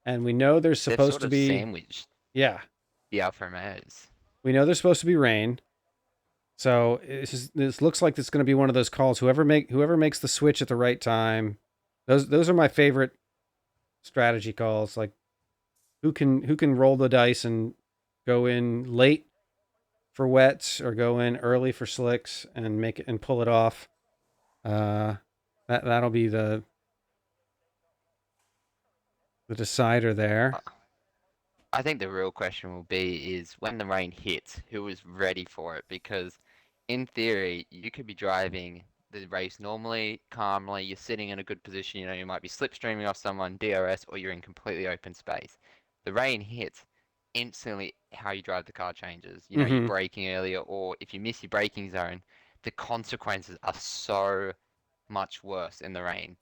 And we know there's They've supposed sort to of be sandwiched yeah, the Alfa Romeos. we know there's supposed to be rain. So this looks like it's going to be one of those calls. Whoever makes the switch at the right time, those are my favorite strategy calls. Like who can roll the dice and go in late for wets or go in early for slicks and make it and pull it off. That'll be the decider there. I think the real question will be is when the rain hits, who is ready for it? Because in theory, you could be driving the race normally, calmly, you're sitting in a good position, you might be slipstreaming off someone, DRS, or you're in completely open space. The rain hits, instantly how you drive the car changes. You're Mm-hmm. braking earlier, or if you miss your braking zone, the consequences are so much worse in the rain.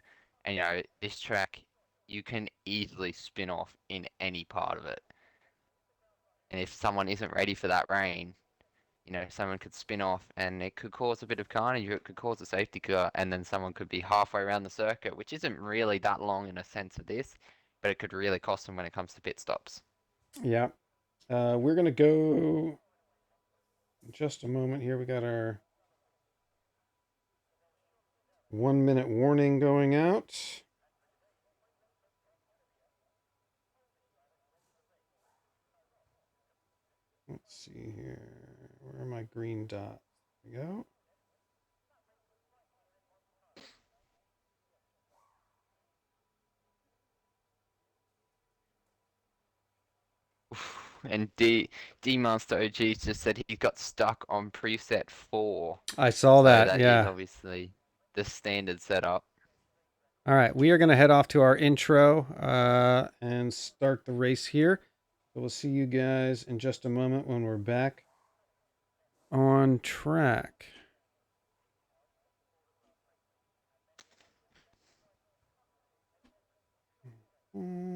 And this track, you can easily spin off in any part of it. And if someone isn't ready for that rain, someone could spin off and it could cause a bit of carnage, or it could cause a safety car, and then someone could be halfway around the circuit, which isn't really that long in a sense of this, but it could really cost them when it comes to pit stops. Yeah. We're gonna go in just a moment here. We got our 1 minute warning going out. Let's see here. Where are my green dots? There we go. And D Master OG just said he got stuck on preset 4. I saw So that. that is Yeah. obviously the standard setup. All right. We are gonna head off to our intro and start the race here. So we'll see you guys in just a moment when we're back on track. Alrighty.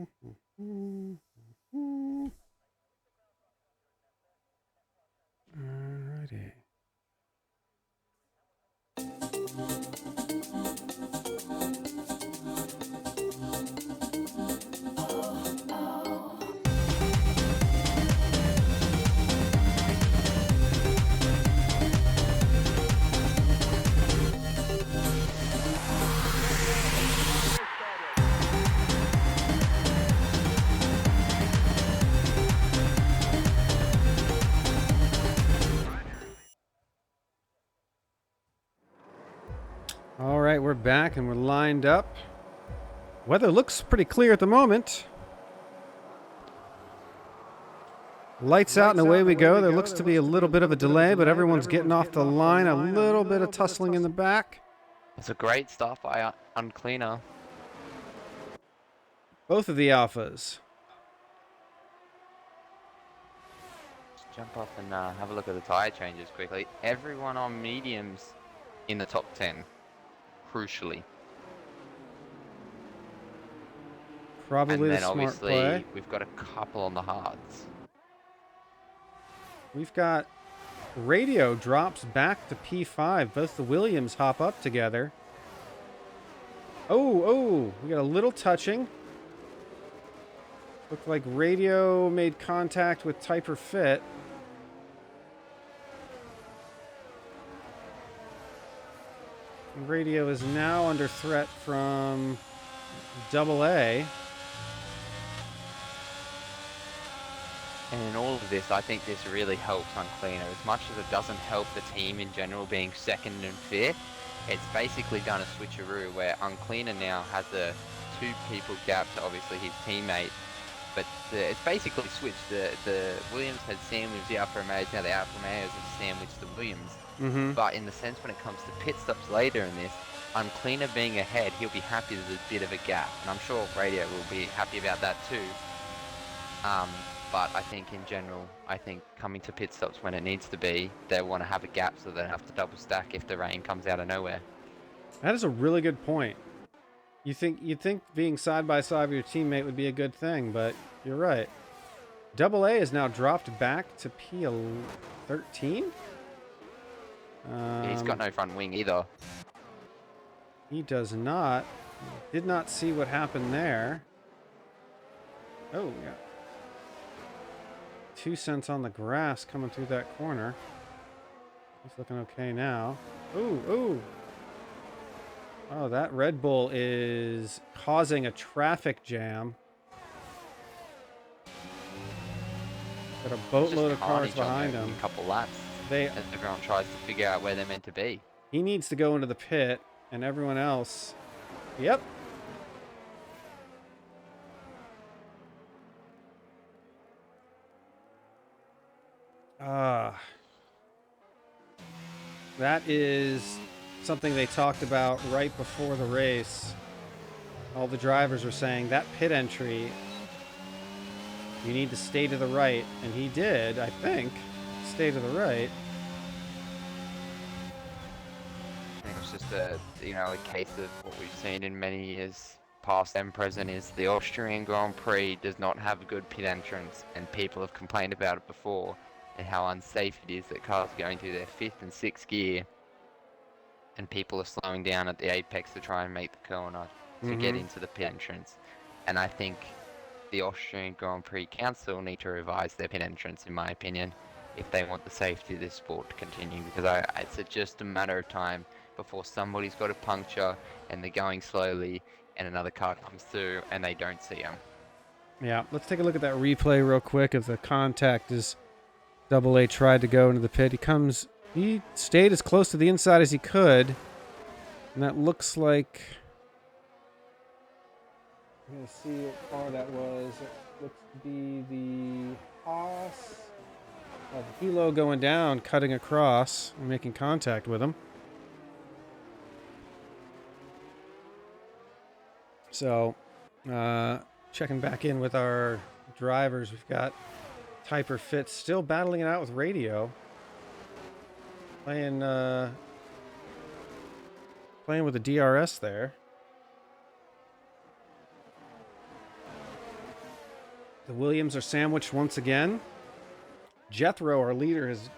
All right, we're back and we're lined up. Weather looks pretty clear at the moment. Lights out and away we go. There looks to be a little bit of a delay, but everyone's getting off the line. A little bit of tussling in the back. It's a great start by Uncleaner. Both of the alphas. Let's jump up and have a look at the tire changes quickly. Everyone on mediums in the top 10, crucially. Probably and the then smart obviously play. we've got a couple on the hards. We've got radio drops back to P5. Both the Williams hop up together. Oh, we got a little touching. Looked like radio made contact with Typer Fit. Radio is now under threat from AA. And in all of this, I think this really helps Uncleaner. As much as it doesn't help the team in general being second and fifth, it's basically done a switcheroo where Uncleaner now has a two people gap to obviously his teammate. But it's basically switched. The Williams had sandwiched the Alfa Romeos, now the Alfa Romeos have sandwiched the Williams. Mm-hmm. But in the sense when it comes to pit stops later in this, Uncleaner being ahead, he'll be happy there's a bit of a gap. And I'm sure Radio will be happy about that too. But I think in general, I think coming to pit stops when it needs to be, they want to have a gap so they don't have to double stack if the rain comes out of nowhere. That is a really good point. You'd think being side by side with your teammate would be a good thing, but you're right. AA is now dropped back to P13. He's got no front wing either. He does not. Did not see what happened there. Oh, yeah. 2 cents on the grass coming through that corner. He's looking okay now. Ooh. Oh, that Red Bull is causing a traffic jam. Got a boatload of cars behind him. A couple laps. As everyone tries to figure out where they're meant to be. He needs to go into the pit, and everyone else. Yep. That is something they talked about right before the race. All the drivers were saying that pit entry, you need to stay to the right, and he did, I think, stay to the right. I think it's just a case of what we've seen in many years past and present is the Austrian Grand Prix does not have a good pit entrance, and people have complained about it before and how unsafe it is that cars are going through their 5th and 6th gear and people are slowing down at the apex to try and make the corner to get into the pit entrance. And I think the Austrian Grand Prix Council need to revise their pit entrance, in my opinion, if they want the safety of this sport to continue, because it's just a matter of time before somebody's got a puncture and they're going slowly and another car comes through and they don't see them. Yeah, let's take a look at that replay real quick of the contact as AA tried to go into the pit. He stayed as close to the inside as he could, and that looks like... I'm going to see what car that was. It looks to be the Haas. The Hilo going down, cutting across, and making contact with him. So, checking back in with our drivers, we've got Typer Fitz still battling it out with Radio. Playing with the DRS there. The Williams are sandwiched once again. Jethro, our leader, has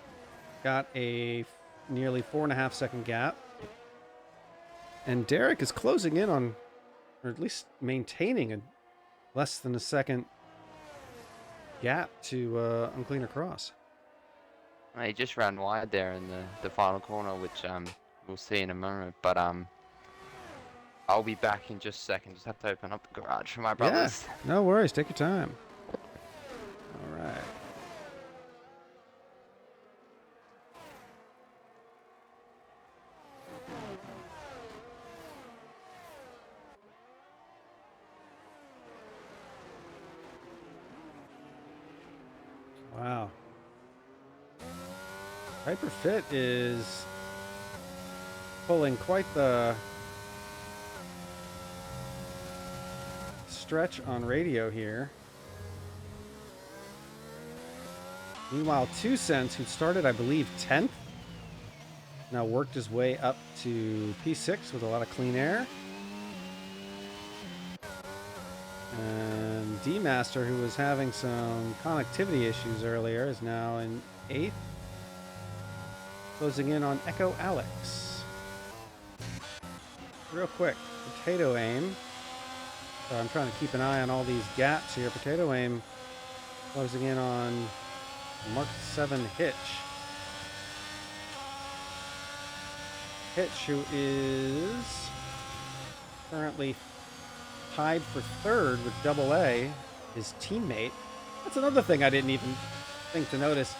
got a nearly 4.5 second gap. And Derek is closing in on, or at least maintaining, a less than a second gap to Uncleaner Cross. He just ran wide there in the final corner, which we'll see in a moment. But I'll be back in just a second. Just have to open up the garage for my brothers. Yeah, no worries. Take your time. All right. Wow. Hyper Fit is pulling quite the stretch on radio here. Meanwhile, 2 Cents, who started, I believe, 10th, now worked his way up to P6 with a lot of clean air. And D-Master, who was having some connectivity issues earlier, is now in 8th. Closing in on Echo Alex. Real quick, Potato Aim. So I'm trying to keep an eye on all these gaps here. Potato Aim closing in on Mark 7 Hitch. Hitch, who is currently tied for 3rd with Double A, his teammate. That's another thing I didn't even think to notice.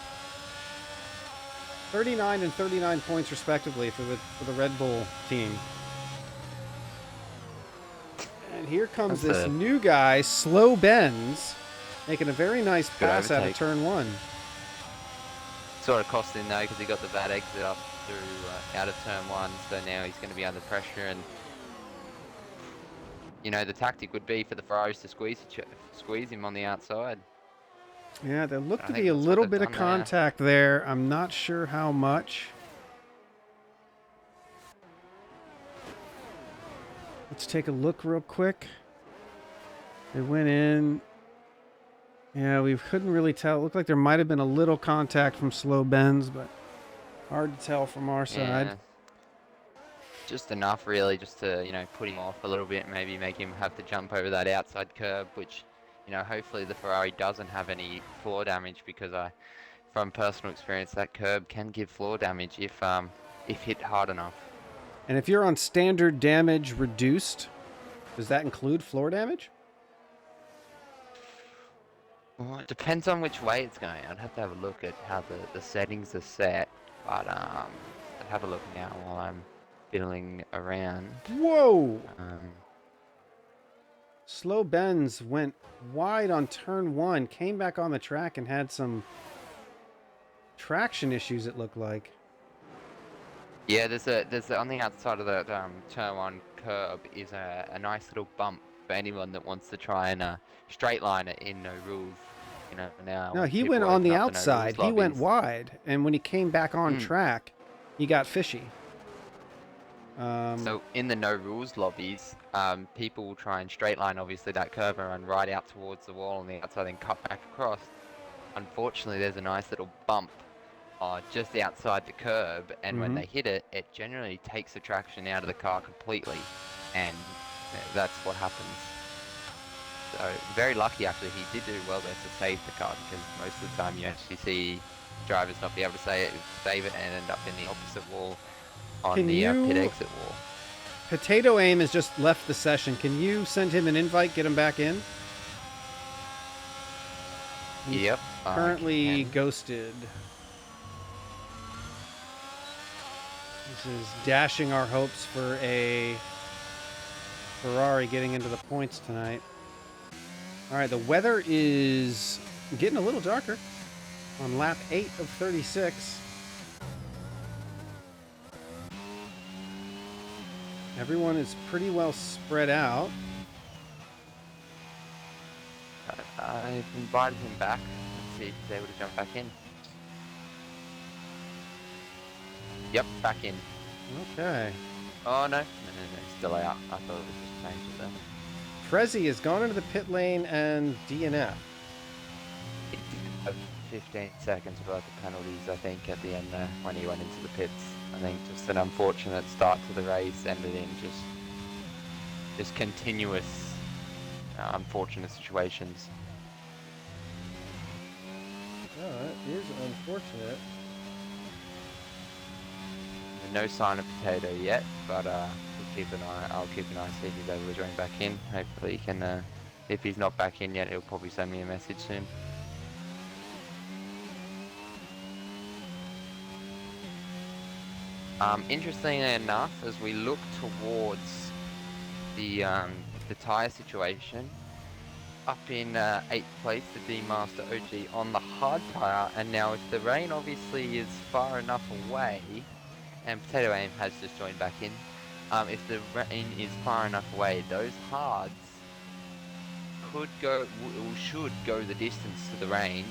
39 and 39 points respectively for the Red Bull team. And here comes this new guy, Slow Benz, making a very nice pass out of turn 1. Sort of cost him though, because he got the bad exit up through out of turn 1, so now he's going to be under pressure. And you know, the tactic would be for the Ferraris to squeeze him on the outside. Yeah, there looked to be a little bit of contact there. I'm not sure how much. Let's take a look real quick. It went in. Yeah, we couldn't really tell. It looked like there might have been a little contact from Slow Benz, but hard to tell from our side. Just enough, really, just to, you know, put him off a little bit, maybe make him have to jump over that outside curb, which, you know, hopefully the Ferrari doesn't have any floor damage, because from personal experience, that curb can give floor damage if hit hard enough. And if you're on standard damage reduced, does that include floor damage? Well, it depends on which way it's going. I'd have to have a look at how the settings are set, but I'll have a look now while I'm fiddling around. Whoa! Slow Benz went wide on turn 1, came back on the track and had some traction issues, it looked like. Yeah, there's on the outside of the turn 1 curb is a nice little bump for anyone that wants to try and straight line it in no rules. You know, now. No, he went on the outside. He went wide, and when he came back on track, he got fishy. So in the no rules lobbies, people will try and straight line obviously that curve and run right out towards the wall on the outside, then cut back across. Unfortunately, there's a nice little bump just outside the curb, and when they hit it, it generally takes the traction out of the car completely, and that's what happens. So very lucky, actually, he did do well there to save the car, because most of the time you actually see drivers not be able to save it and end up in the opposite wall on the pit exit wall. Potato Aim has just left the session. Can you send him an invite, get him back in? He's yep. Currently ghosted. This is dashing our hopes for a Ferrari getting into the points tonight. All right, the weather is getting a little darker on lap 8 of 36. Everyone is pretty well spread out. I've invited him back. Let's see if he's able to jump back in. Yep, back in. Okay. Oh, no, he's still out. I thought it was just changed there. Prezi has gone into the pit lane and DNF. 15 seconds worth of penalties, I think, at the end there when he went into the pits. I think just an unfortunate start to the race ended in just continuous unfortunate situations. Oh, that is unfortunate. No sign of Potato yet, but we'll keep an eye. I'll keep an eye, see if he's able to join back in. Hopefully he can. If he's not back in yet, he'll probably send me a message soon. Interestingly enough, as we look towards the tyre situation, up in 8th place, the D-Master OG on the hard tyre, and now if the rain obviously is far enough away, and Potato Aim has just joined back in, if the rain is far enough away, those hards should go the distance to the rain,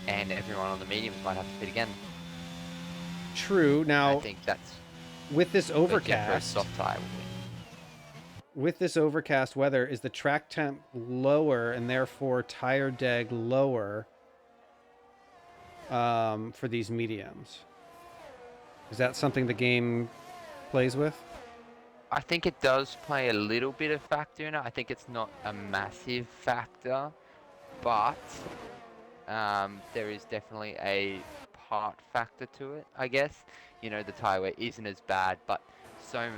and everyone on the mediums might have to pit again. True. Now, I think that's with this for a overcast, soft tyre will win. with this overcast weather, is the track temp lower and therefore tire deg lower for these mediums? Is that something the game plays with? I think it does play a little bit of factor in it. I think it's not a massive factor, but there is definitely a part factor to it, I guess. You know, the tyre wear isn't as bad, but so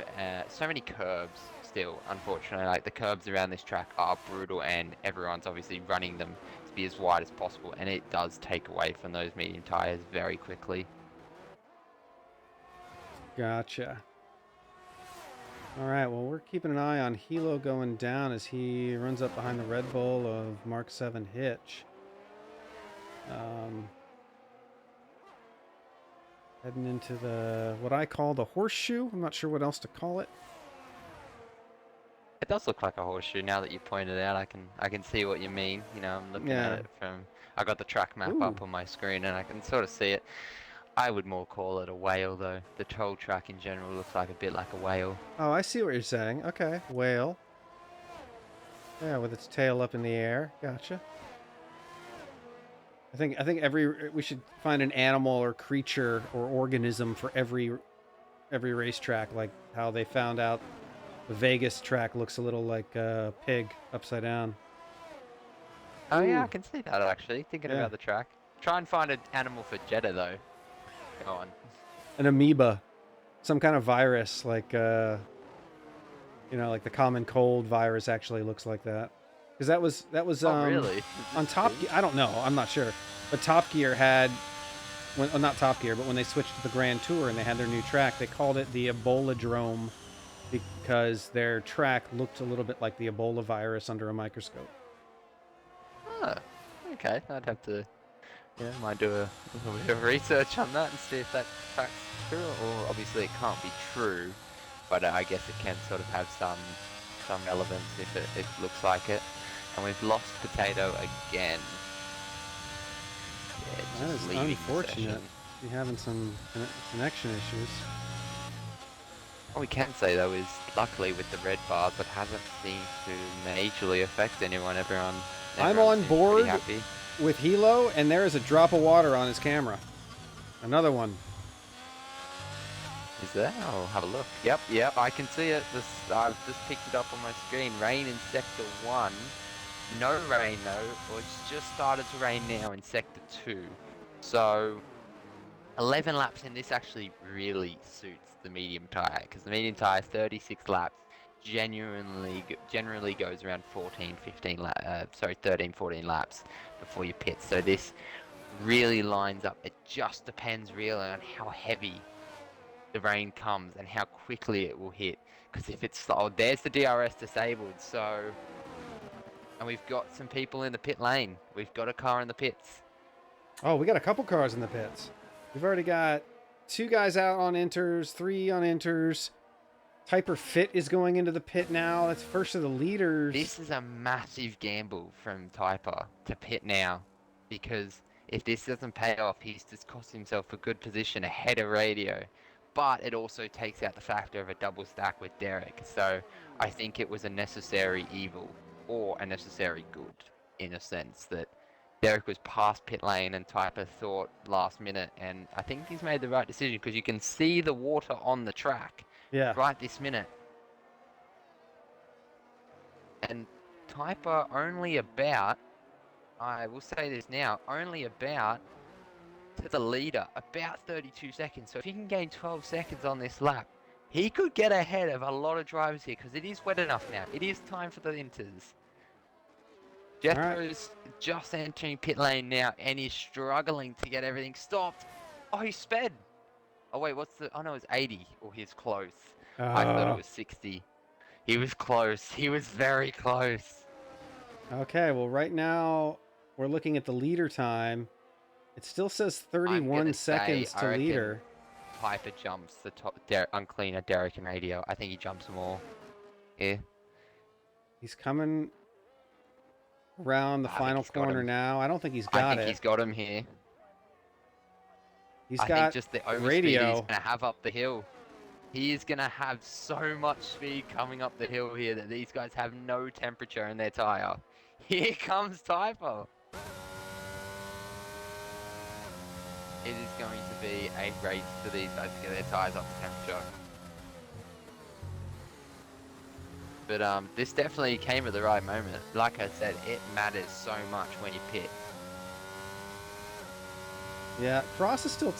many curbs still, unfortunately. Like, the curbs around this track are brutal, and everyone's obviously running them to be as wide as possible, and it does take away from those medium tyres very quickly. Gotcha. All right, well, we're keeping an eye on Hilo going down as he runs up behind the Red Bull of Mark 7 Hitch. Heading into what I call the horseshoe. I'm not sure what else to call it. It does look like a horseshoe now that you pointed out. I can see what you mean. You know, I'm looking at it from. I got the track map up on my screen, and I can sort of see it. I would more call it a whale, though. The troll track in general looks like a bit like a whale. Oh, I see what you're saying. Okay, whale. Yeah, with its tail up in the air. Gotcha. I think we should find an animal or creature or organism for every racetrack, like how they found out the Vegas track looks a little like a pig upside down. Oh yeah, I can see that actually. Thinking about the track. Try and find an animal for Jeddah though. Go on. An amoeba, some kind of virus, like like the common cold virus actually looks like that. Because that was really? on Top Gear. I don't know. I'm not sure. But Top Gear had, well, not Top Gear, but when they switched to the Grand Tour and they had their new track, they called it the Ebola-drome because their track looked a little bit like the Ebola virus under a microscope. Oh, okay. I'd have to, might do a little bit of research on that and see if that fact's true. Or obviously it can't be true, but I guess it can sort of have some relevance if it looks like it. And we've lost Potato again. Yeah, that is unfortunate. You're having some connection issues. What we can say though is, luckily with the red bars, it hasn't seemed to majorly affect anyone. Everyone I'm on seems board happy with Hilo, and there is a drop of water on his camera. Another one. Is there? I'll have a look. Yep, I can see it. I've just picked it up on my screen. Rain in Sector 1. No rain though, or it's just started to rain now in Sector 2. So 11 laps in, this actually really suits the medium tyre, because the medium tyre 36 laps generally goes around 13 14 laps before you pit. So this really lines up. It just depends really on how heavy the rain comes and how quickly it will hit, because if it's there's the DRS disabled, so, and we've got some people in the pit lane. We've got a car in the pits. Oh, we got a couple cars in the pits. We've already got 2 guys out on inters, 3 on inters. Typer Fit is going into the pit now. That's first of the leaders. This is a massive gamble from Typer to pit now, because if this doesn't pay off, he's just cost himself a good position ahead of Radio. But it also takes out the factor of a double stack with Derek. So I think it was a necessary evil, or a necessary good, in a sense that Derek was past pit lane and Typer thought last minute, and I think he's made the right decision because you can see the water on the track Yeah. right this minute. And Typer only about, I will say this now, only about to the leader, about 32 seconds. So if he can gain 12 seconds on this lap, he could get ahead of a lot of drivers here because it is wet enough now. It is time for the inters. All right. Jethro's just entering pit lane now and he's struggling to get everything stopped. Oh, he sped. Oh, wait, what's the... Oh, no, it's 80. Or he's close. I thought it was 60. He was close. He was very close. Okay. Well, right now we're looking at the leader time. It still says I'm 31 gonna say, seconds I to reckon leader. Piper jumps the top uncleaner Derek and Radio. I think he jumps them all. Yeah. He's coming around the I think final he's got corner him. now. I don't think he's I got think it. he's got him here. He's I think got just the overspeed radio. he's gonna have up the hill. He is gonna have so much speed coming up the hill here that these guys have no temperature in their tire. Here comes Typo. It is going to be a race for these guys to get their tires up to temperature. But this definitely came at the right moment. Like I said, it matters so much when you pit. Yeah, Cross is still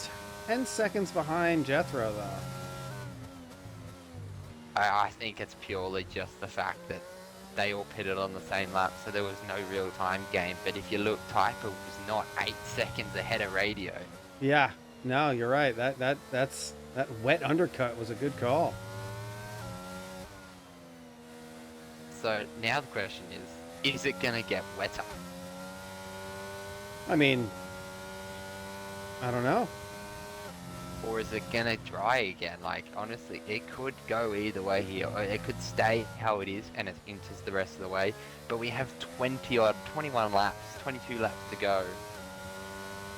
10 seconds behind Jethro, though. I think it's purely just the fact that they all pitted on the same lap, so there was no real time game. But if you look, Typer was not 8 seconds ahead of Radio. Yeah, no, you're right. That wet undercut was a good call. So now the question is it gonna get wetter? I mean, I don't know. Or is it gonna dry again? Like, honestly, it could go either way here. Or it could stay how it is and it enters the rest of the way. But we have 21 laps, 22 laps to go.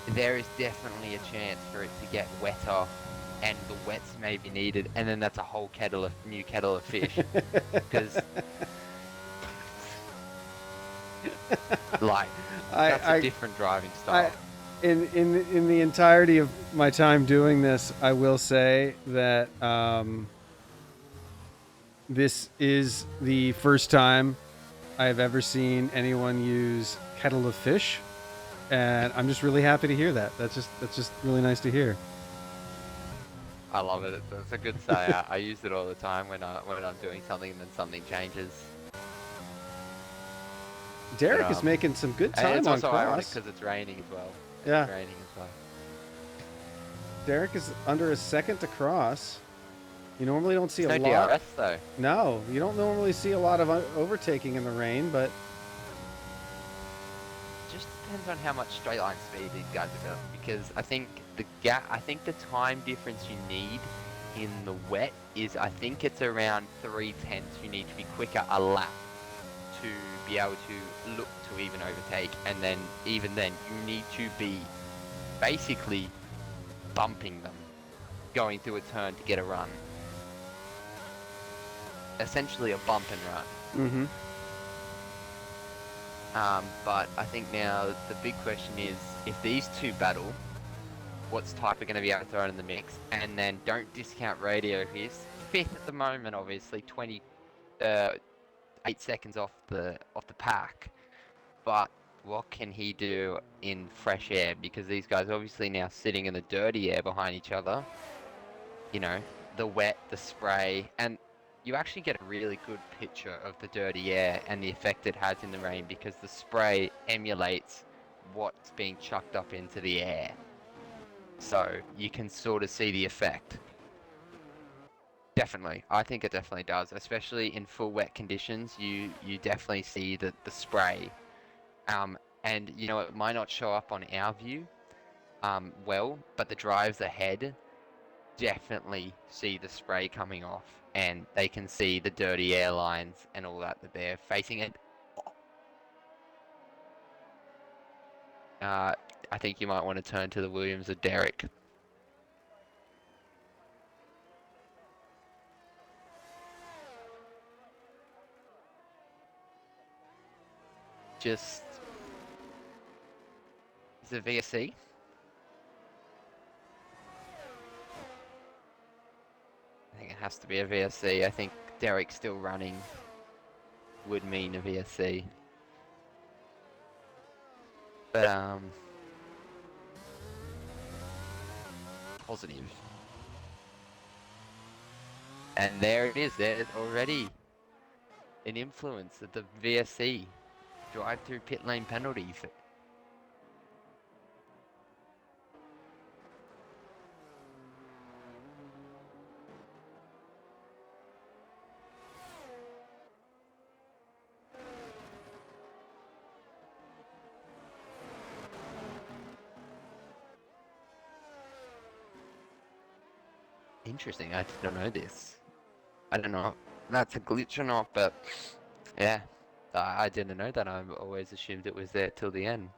There is definitely a chance for it to get wetter and the wets may be needed. And then that's a whole new kettle of fish. Because, like, that's a different driving style. In the entirety of my time doing this, I will say that this is the first time I've ever seen anyone use kettle of fish, and I'm just really happy to hear that. That's just really nice to hear. I love it. It's a good say. I use it all the time when I'm doing something and then something changes. Derek is making some good time it's on also ironic cross. because it's raining as well. Yeah. It's raining as well. Derek is under a second to cross. You normally don't see No a lot. DRS though. No, you don't normally see a lot of overtaking in the rain, but Just depends on how much straight line speed these guys have got. Because I think the time difference you need in the wet is, I think it's around 3/10. You need to be quicker a lap to be able to look to even overtake, and then even then you need to be basically bumping them going through a turn to get a run. Essentially a bump and run. But I think now the big question is, if these two battle, what's Typer going to be able to throw in the mix? And then don't discount Radio. He's 5th at the moment, obviously, 8 seconds off the pack. But what can he do in fresh air? Because these guys obviously now sitting in the dirty air behind each other. You know, the wet, the spray, and you actually get a really good picture of the dirty air and the effect it has in the rain, because the spray emulates what's being chucked up into the air. So you can sort of see the effect. Definitely. I think it definitely does, especially in full wet conditions. You definitely see the spray. And you know, it might not show up on our view well, but the drives ahead definitely see the spray coming off, and they can see the dirty airlines and all that they're facing it. I think you might want to turn to the Williams of Derek. Just It's a VSC. I think it has to be a VSC. I think Derek still running would mean a VSC. But, positive. And there it is. There's already an influence of the VSC. Drive-through pit lane penalty. Interesting, I didn't know this. I don't know if that's a glitch or not, but yeah, I didn't know that. I always assumed it was there till the end.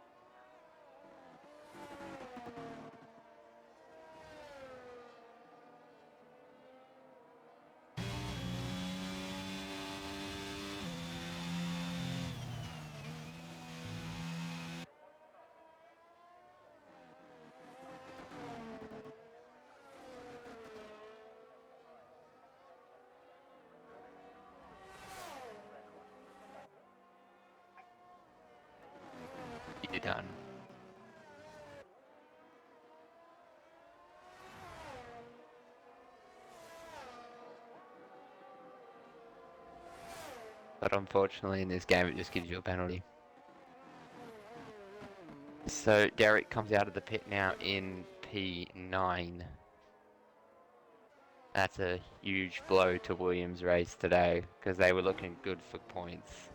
You're done. But unfortunately in this game it just gives you a penalty. So Derek comes out of the pit now in P9. That's a huge blow to Williams' race today because they were looking good for points.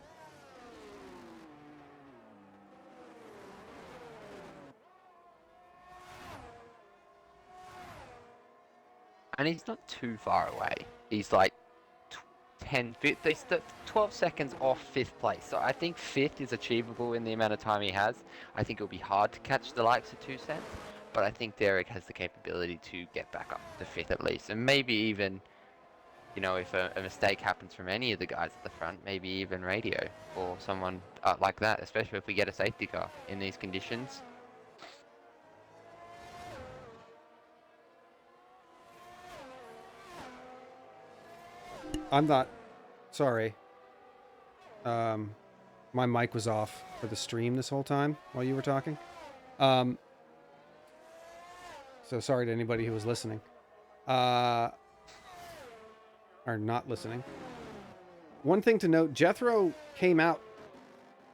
And he's not too far away. He's like 12 seconds off 5th place. So I think 5th is achievable in the amount of time he has. I think it'll be hard to catch the likes of 2 cents. But I think Derek has the capability to get back up to 5th at least. And maybe even, you know, if a mistake happens from any of the guys at the front, maybe even radio or someone like that. Especially if we get a safety car in these conditions. I'm not... Sorry. My mic was off for the stream this whole time while you were talking. So sorry to anybody who was listening. Or not listening. One thing to note, Jethro came out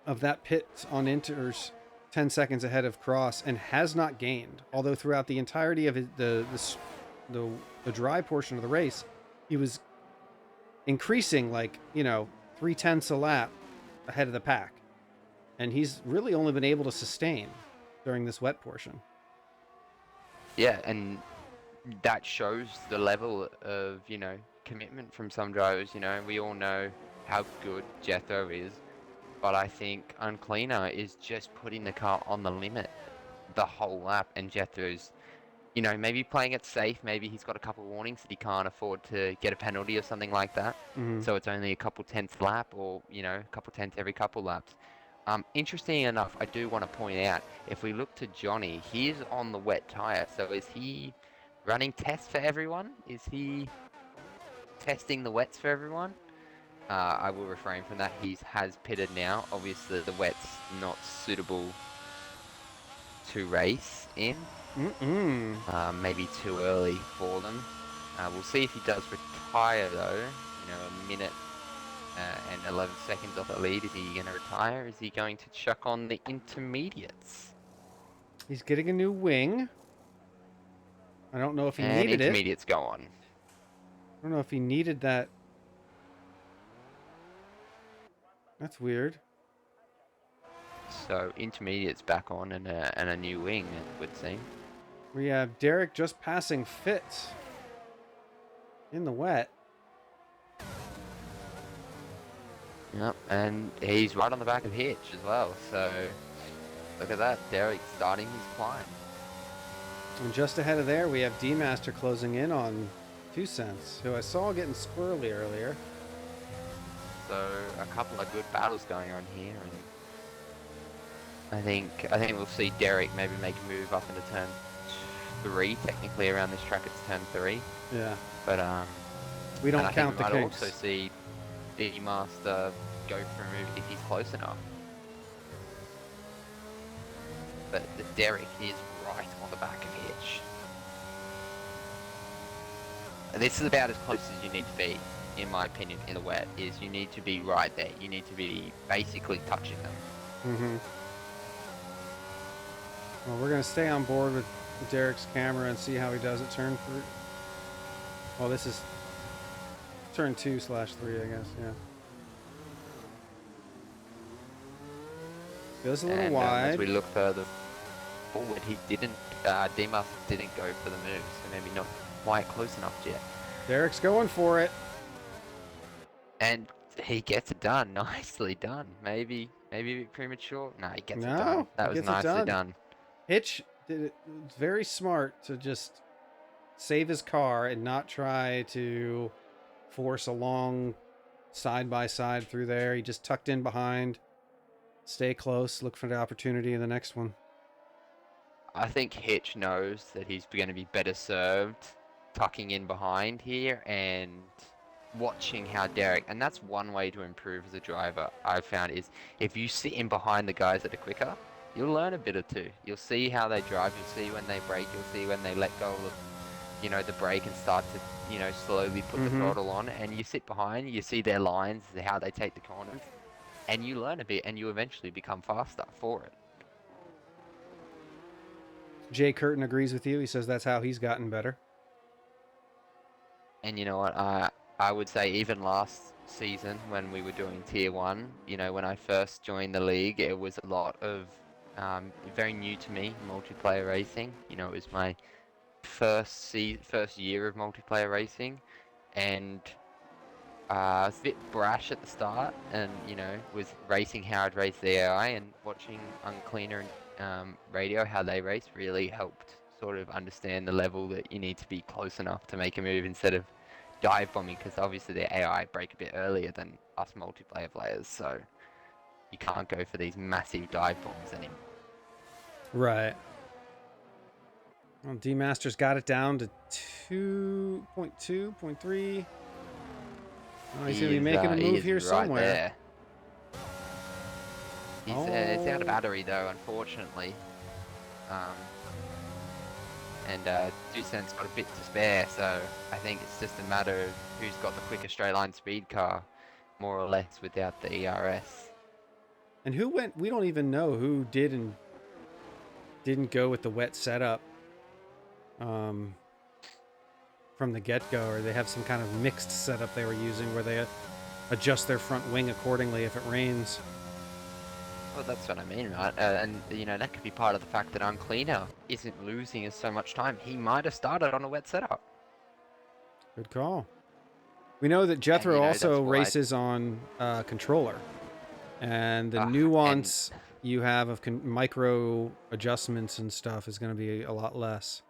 of that pit on inters 10 seconds ahead of Cross and has not gained. Although throughout the entirety of the dry portion of the race, he was increasing like, 0.3 a lap ahead of the pack. And he's really only been able to sustain during this wet portion. Yeah, and that shows the level of, commitment from some drivers. We all know how good Jethro is, but I think Uncleaner is just putting the car on the limit the whole lap, and Jethro's, maybe playing it safe. Maybe he's got a couple of warnings that he can't afford to get a penalty or something like that. Mm-hmm. So it's only a couple tenths lap, or, a couple tenths every couple laps. Interesting enough, I do want to point out, if we look to Johnny, he's on the wet tyre. So is he running tests for everyone? Is he testing the wets for everyone? I will refrain from that. He has pitted now. Obviously, the wet's not suitable to race in. Maybe too early for them. We'll see if he does retire though. A minute and 11 seconds off the lead. Is he going to retire? Is he going to chuck on the intermediates? He's getting a new wing. I don't know if he needed it. Intermediates go on. I don't know if he needed that. That's weird. So intermediates back on and a new wing, it would seem. We have Derek just passing Fitz in the wet. Yep, and he's right on the back of Hitch as well. So look at that, Derek starting his climb. And just ahead of there, we have D-Master closing in on 2 cents, who I saw getting squirrely earlier. So a couple of good battles going on here, I think we'll see Derek maybe make a move up into turn 3. Technically, around this track, it's turn 3. Yeah. But We and don't I think count we the might also kinks. see D Master go for a move if he's close enough. But the Derek is right on the back of Hitch. This is about as close as you need to be, in my opinion, in the wet, is you need to be right there. You need to be basically touching them. Mm-hmm. Well, we're going to stay on board with Derek's camera and see how he does at turn 3. Well, this is turn 2/3, I guess, yeah. Feels a little And wide. as we look further forward, he didn't, D-Master didn't go for the move, so maybe not quite close enough yet. Derek's going for it. And he gets it done, nicely done. Maybe a bit premature. No, he gets it done. No, That he was gets it nicely done. done. Hitch did it very smart to just save his car and not try to force a long side by side through there. He just tucked in behind, stay close, look for the opportunity in the next one. I think Hitch knows that he's going to be better served tucking in behind here and watching how Derek, and that's one way to improve as a driver, I've found, is if you sit in behind the guys that are quicker, you'll learn a bit or two. You'll see how they drive, you'll see when they brake, you'll see when they let go of, the brake and start to, slowly put the throttle on, and you sit behind, you see their lines, how they take the corners, and you learn a bit, and you eventually become faster for it. Jay Curtin agrees with you. He says that's how he's gotten better. And you know what, I would say even last season when we were doing Tier 1, when I first joined the league, it was a lot of very new to me, multiplayer racing. It was my first year of multiplayer racing, and I was a bit brash at the start, and was racing how I'd race the AI, and watching Uncleaner and Radio how they race really helped sort of understand the level that you need to be close enough to make a move instead of dive bombing, because obviously the AI break a bit earlier than us multiplayer players, so you can't go for these massive dive bombs anymore. Right. Well, D-Master's got it down to 2.2, 0.3. Oh, he's going to be making a move here right somewhere. There. It's out of battery though, unfortunately. And 2 cents got a bit to spare, so I think it's just a matter of who's got the quicker straight line speed car, more or less, without the ERS. And who went? We don't even know who did and didn't go with the wet setup from the get-go, or they have some kind of mixed setup they were using where they adjust their front wing accordingly if it rains. Well, that's what I mean, right? And that could be part of the fact that Uncleaner isn't losing us so much time. He might have started on a wet setup. Good call. We know that Jethro also races on controller, and the nuance you have of micro adjustments and stuff is going to be a lot less.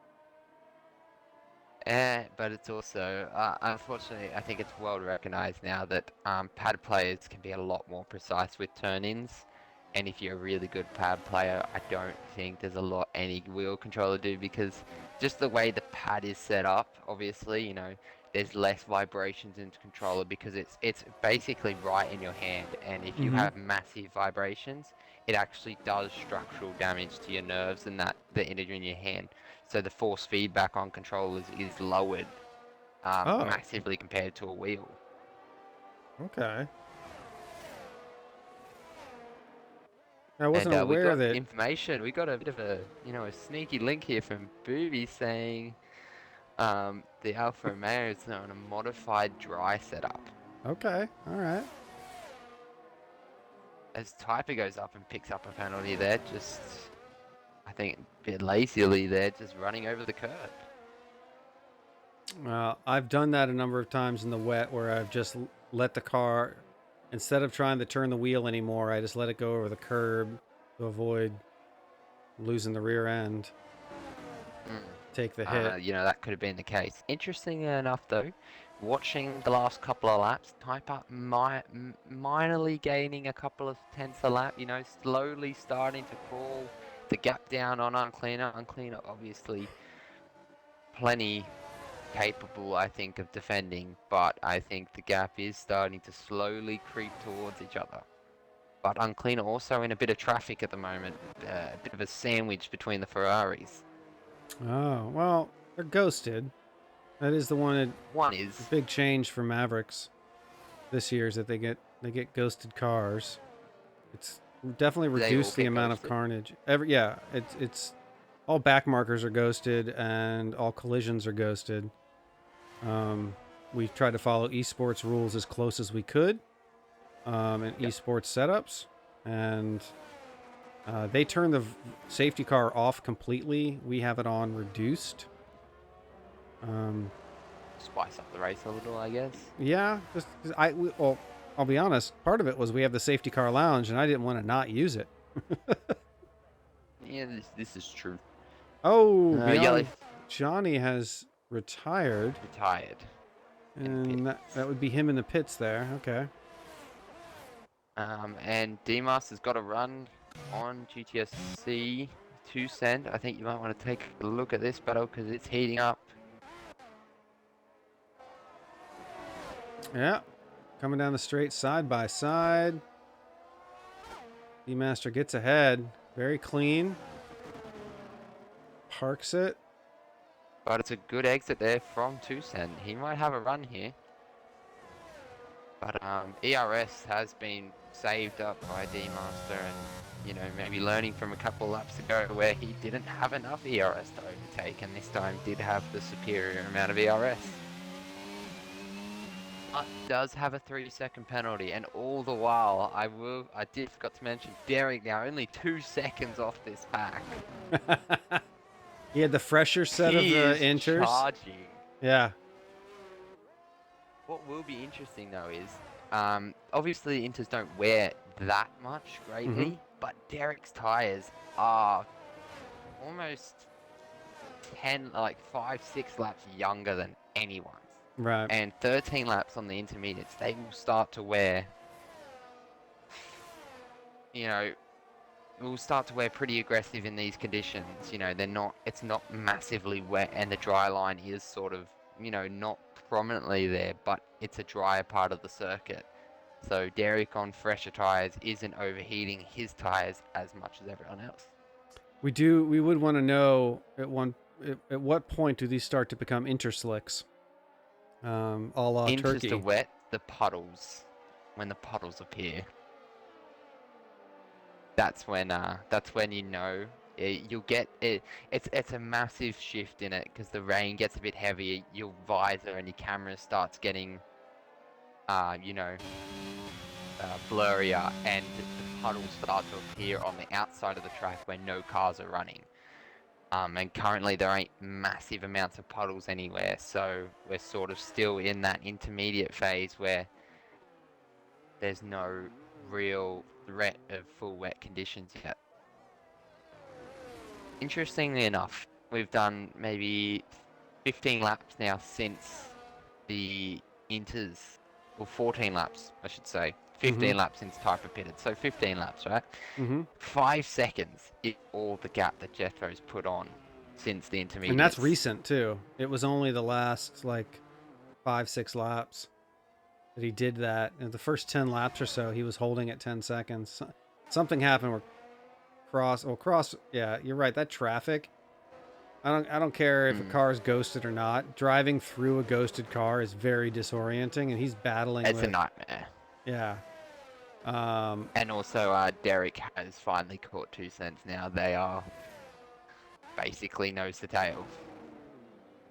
But it's also, unfortunately, I think it's well recognized now that pad players can be a lot more precise with turn-ins. And if you're a really good pad player, I don't think there's a lot any wheel controller do, because just the way the pad is set up, obviously, there's less vibrations into controller because it's basically right in your hand. And if you have massive vibrations, it actually does structural damage to your nerves and that in your hand. So the force feedback on controllers is lowered massively compared to a wheel. Okay. I wasn't aware we got that information. We got a bit of a a sneaky link here from Booby saying the Alfa Romeo is on a modified dry setup. Okay, all right. As Typer goes up and picks up a penalty there, just I think a bit lazily there, just running over the curb. Well, I've done that a number of times in the wet where I've just let the car, instead of trying to turn the wheel anymore, I just let it go over the curb to avoid losing the rear end. take the hit. You know, that could have been the case. Interestingly enough, though, watching the last couple of laps, Type Up minorly gaining a couple of tenths a lap, you know, slowly starting to crawl the gap down on Uncleaner. Uncleaner, obviously, plenty capable, I think, of defending, but I think the gap is starting to slowly creep towards each other. But Uncleaner also in a bit of traffic at the moment, a bit of a sandwich between the Ferraris. Oh, well, they're ghosted. That is the one One is big change for Mavericks this year is that they get ghosted cars. It's definitely they all reduced the get amount of ghosted. carnage. It's all back markers are ghosted and all collisions are ghosted. We've tried to follow esports rules as close as we could in esports setups, and they turn the safety car off completely. We have it on reduced. Spice up the race a little, I guess. Yeah, just 'cause well, I'll be honest. Part of it was we have the safety car lounge, and I didn't want to not use it. Yeah, this is true. Oh, Yellow Johnny has retired, retired. and that would be him in the pits there. Okay. And Demas has got a run on GTSC 2 cent. I think you might want to take a look at this battle because it's heating up. Yeah, coming down the straight side by side. D-Master gets ahead. Very clean. Parks it. But it's a good exit there from 2 cent. He might have a run here. But ERS has been saved up by D-Master and, you know, maybe learning from a couple laps ago where he didn't have enough ERS to overtake and this time did have the superior amount of ERS. But does have a 3-second penalty, and all the while, I did forgot to mention, Derek now only 2 seconds off this pack. He had the fresher set He of is inters. charging. Yeah. What will be interesting though is, obviously inters don't wear that much greatly, but Derek's tires are almost 5-6 laps younger than anyone's. Right. And 13 laps on the intermediates, they will start to wear, you know, will start to wear pretty aggressive in these conditions. You know, it's not massively wet and the dry line is sort of, you know, not prominently there, but it's a drier part of the circuit. So Derek on fresher tires isn't overheating his tires as much as everyone else. We would want to know at what point do these start to become interslicks? A la Turkey. Into wet, the puddles, when the puddles appear. That's when you know you'll get it. It's a massive shift in it because the rain gets a bit heavier. Your visor and your camera starts getting, blurrier, and the puddles start to appear on the outside of the track where no cars are running. And currently there ain't massive amounts of puddles anywhere, so we're sort of still in that intermediate phase where there's no real threat of full wet conditions yet. Interestingly enough, we've done maybe 15 laps now since the inters, or 14 laps, I should say. 15 laps since Typer pitted, so 15 laps, right? 5 seconds is all the gap that Jethro's put on since the intermediate. And that's recent too. It was only the last 5-6 laps that he did that. In the first 10 laps or so, he was holding at 10 seconds. Something happened where yeah, you're right. That traffic, I don't care if a car is ghosted or not. Driving through a ghosted car is very disorienting, and he's battling. It's a nightmare. Yeah. And also, Derek has finally caught 2 cents now. They are basically nose to tail.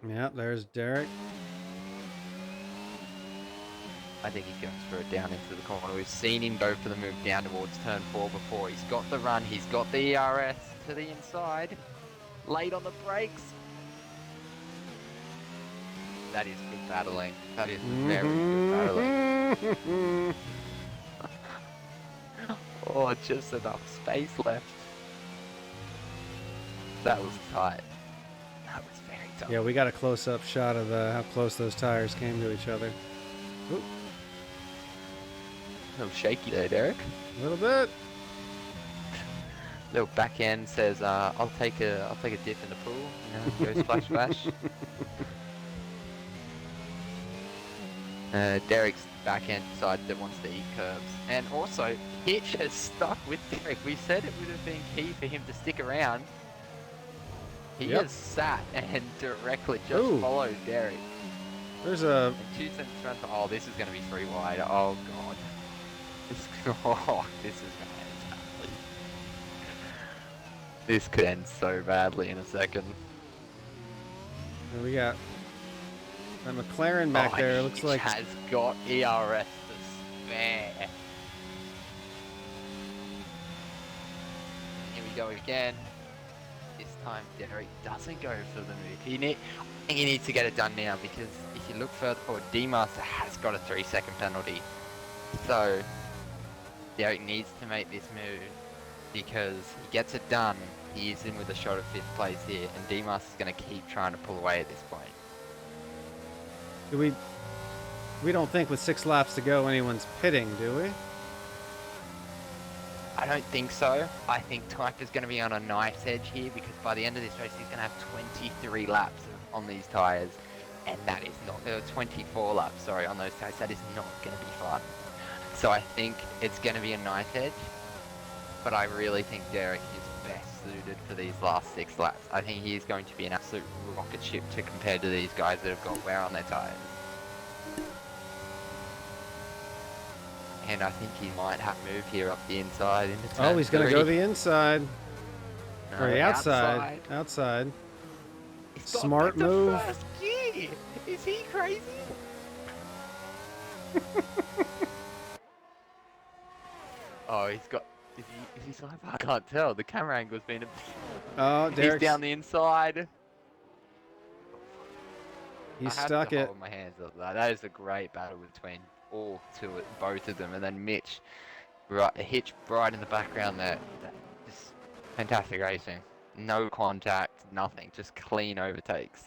Yeah, there's Derek. I think he goes for it down into the corner. We've seen him go for the move down towards turn 4 before. He's got the run. He's got the ERS to the inside. Late on the brakes. That is good battling. That is very good battling. Oh, just enough space left. That was tight. That was very Yeah, we got a close-up shot of how close those tires came to each other. Ooh, A little shaky there, Derek. a little bit. Little back end says, I'll take a dip in the pool. You know, go splash splash. Derek's back end decided that wants to eat curbs. And also, Hitch has stuck with Derek. We said it would have been key for him to stick around. He has sat and directly just followed Derek. There's a... And 2 seconds run for... Oh, this is going to be 3 wide. Oh, God. This is going to end badly. This could end so badly in a second. And we got a McLaren back there. It looks like... has got ERS to spare. Here we go again. This time Derek doesn't go for the move. He needs to get it done now, because if you look further forward, D-Master has got a 3-second penalty. So Derek needs to make this move, because he gets it done, he is in with a shot of 5th place here, and D-Master's going to keep trying to pull away at this point. We don't think with 6 laps to go anyone's pitting, do we? I don't think so. I think Type is going to be on a knife's edge here, because by the end of this race he's going to have 23 laps on these tyres, and that is not 24 laps, sorry, on those tyres. That is not going to be fun. So I think it's going to be a knife's edge, but I really think Derek is best suited for these last 6 laps. I think he is going to be an absolute rocket ship to compare to these guys that have got wear on their tyres. And I think he might have to move here up the inside into turn he's going to go the inside. No, Or the outside. Outside. He's got Smart back to move. First gear. Is he crazy? Oh, he's got... Is he side? I can't tell. The camera angle's been a... Oh, Derek's... He's down the inside. He I have stuck to it. hold my hands up. That is a great battle between both of them, and then Mitch, Hitch right in the background there. Just fantastic racing. No contact, nothing, just clean overtakes.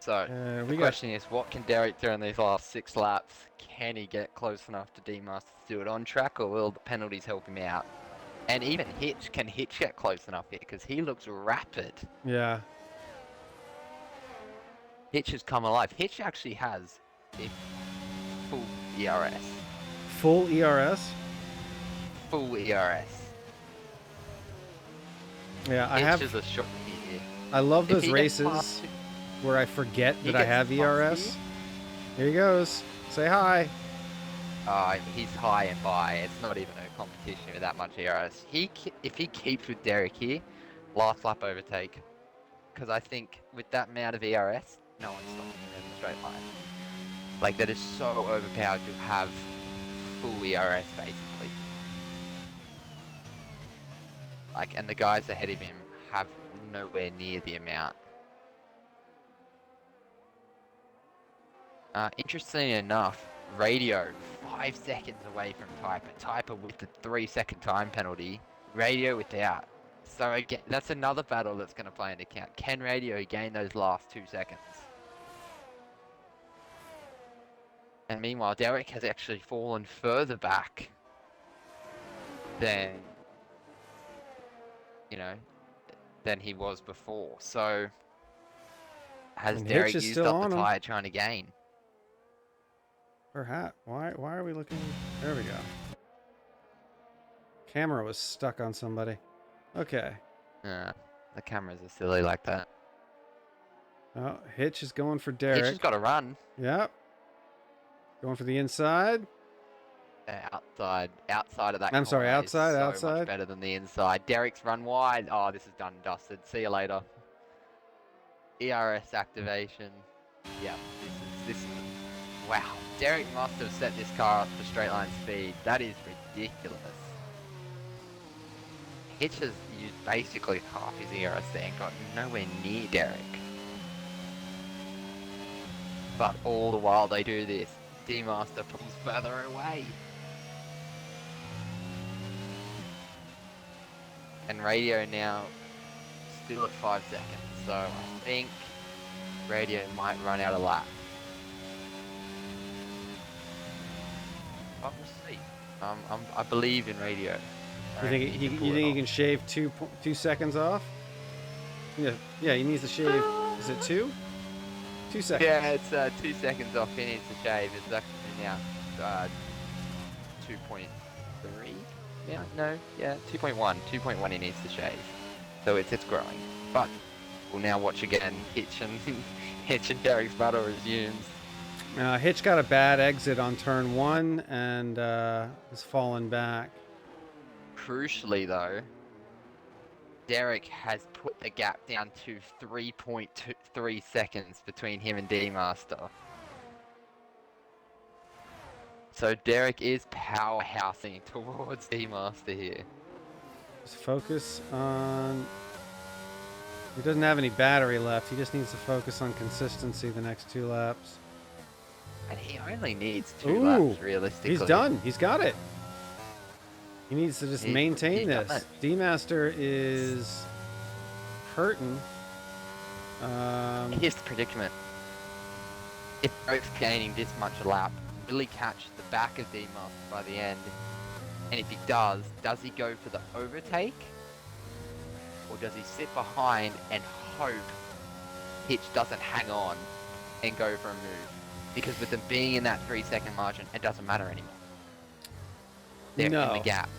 So the question is, what can Derek do in these last 6 laps? Can he get close enough to D-Master to do it on track, or will the penalties help him out? And even Hitch, can Hitch get close enough here? Because he looks rapid. Yeah. Hitch has come alive. Hitch actually has a full ERS. Full ERS? Full ERS. Yeah, Hitch is a shock here. I love those races where I forget that I have ERS. Here he goes. Say hi. He's high and by. It's not even a competition with that much ERS. If he keeps with Derek here, last lap overtake. Because I think with that amount of ERS, no one's stopping him in the straight line. Like, that is so overpowered to have full ERS, basically. Like, and the guys ahead of him have nowhere near the amount. Interestingly enough, Radio 5 seconds away from Typer. Typer with the 3-second time penalty. Radio without. So again, that's another battle that's going to play into account. Can Radio gain those last 2 seconds? And meanwhile, Derek has actually fallen further back than, than he was before. So has Derek used up the tyre trying to gain? Perhaps. Why are we looking? There we go. Camera was stuck on somebody. Okay. The cameras are silly like that. Oh, Hitch is going for Derek. Hitch has got to run. Yep. Going for the inside. Outside of that. I'm sorry, outside. Much better than the inside. Derek's run wide. Oh, this is done and dusted. See you later. ERS activation. Yeah, this is wow. Derek must have set this car up for straight line speed. That is ridiculous. Hitch has used basically half his ERS there and got nowhere near Derek. But all the while they do this, D-Master pulls further away. And Radio now still at 5 seconds. So I think Radio might run out of lap. But we'll see. I believe in Radio. You think he can shave 2 seconds off? Yeah, he needs to shave. Is it 2 seconds? Yeah, it's 2 seconds off. He needs to shave. It's actually now 2.3. Yeah, no, yeah, 2.1. 2.1 he needs to shave. So it's growing. But we'll now watch again. Hitch and Derek's battle resumes. Hitch got a bad exit on turn 1 and has fallen back. Crucially, though, Derek has put the gap down to 3.3 seconds between him and D-Master. So Derek is powerhousing towards D-Master here. Just focus on... He doesn't have any battery left. He just needs to focus on consistency the next 2 laps. And he only needs 2 laps, realistically. He's done. He's got it. He needs to just maintain this. D-Master is hurting. Here's the predicament. If Derek's gaining this much a lap, will he catch the back of D-Master by the end? And if he does he go for the overtake? Or does he sit behind and hope Hitch doesn't hang on and go for a move? Because with them being in that 3-second margin, it doesn't matter anymore. They're in the gap.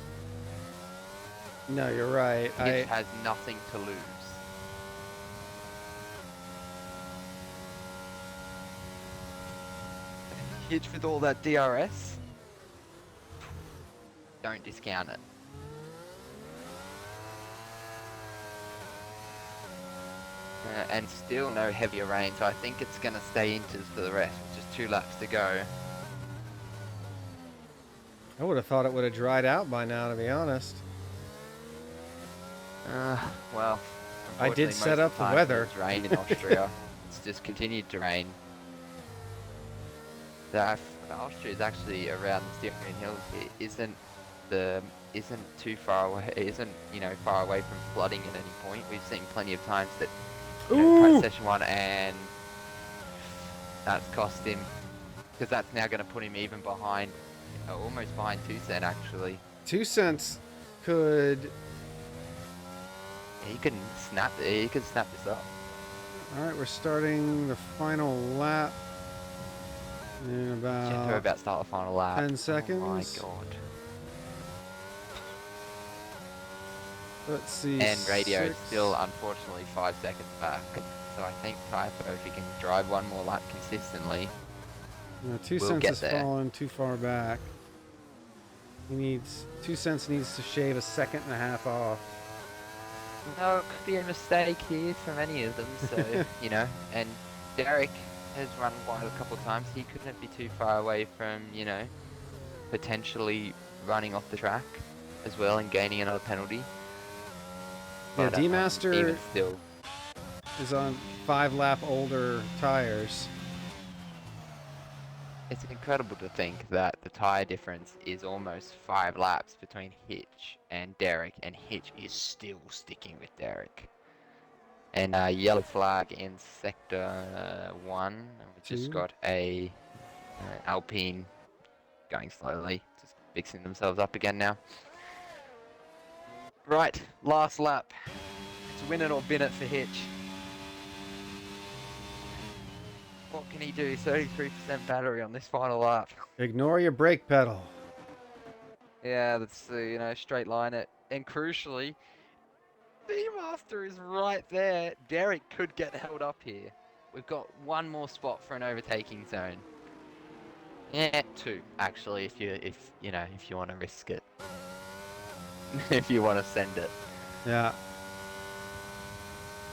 No, you're right. Hitch has nothing to lose. Hitch with all that DRS, don't discount it. And still no heavier rain, so I think it's going to stay inters for the rest. Just 2 laps to go. I would have thought it would have dried out by now, to be honest. Well, I did set up the weather. It's rained in Austria. It's just continued to rain. Austria is actually around the Styrian Hills. It isn't too far away. It isn't far away from flooding at any point. We've seen plenty of times that session 1, and that's cost him, because that's now going to put him even behind, almost behind 2 cent actually. 2 cents could. He could snap this up. All right, we're starting the final lap in about start the final lap. 10 seconds. Oh my god. Let's see. And Radio is still, unfortunately, 5 seconds back. So I think Typo, if he can drive one more lap consistently, 2 cents has fallen too far back. He needs 2 cents needs to shave 1.5 seconds off. No, it could be a mistake here from any of them. So and Derek has run wide a couple of times. He couldn't be too far away from potentially running off the track as well and gaining another penalty. Yeah, D-Master even still is on 5 lap older tires. It's incredible to think that the tyre difference is almost 5 laps between Hitch and Derek, and Hitch is still sticking with Derek. And yellow flag in sector 1. And we just got a Alpine going slowly, just fixing themselves up again now. Right, last lap. It's win it or bin it for Hitch. What can he do? 33% battery on this final lap. Ignore your brake pedal. Yeah, that's straight line it. And crucially, D-Master is right there. Derek could get held up here. We've got 1 more spot for an overtaking zone. Yeah, 2 actually, if you want to risk it. If you want to send it. Yeah.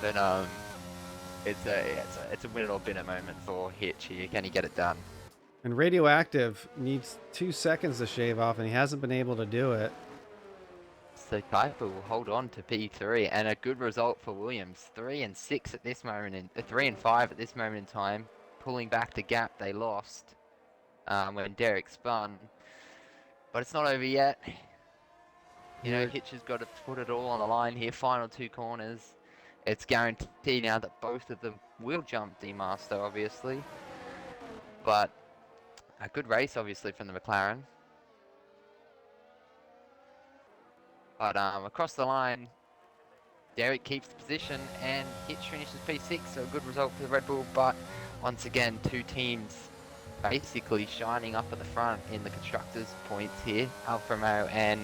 But it's a win it or bin it moment for Hitch here. Can he get it done? And Radioactive needs 2 seconds to shave off, and he hasn't been able to do it. So Kuiper will hold on to P3, and a good result for Williams. 3 and 6 at this moment, 3 and 5 at this moment in time, pulling back the gap they lost when Derek spun. But it's not over yet. Hitch has got to put it all on the line here. Final 2 corners. it's guaranteed now that both of them will jump D-Master, obviously. But a good race, obviously, from the McLaren. But across the line, Derek keeps the position and Hitch finishes P6, so a good result for the Red Bull. But once again, two teams basically shining up at the front in the constructors' points here. Alfa Romeo and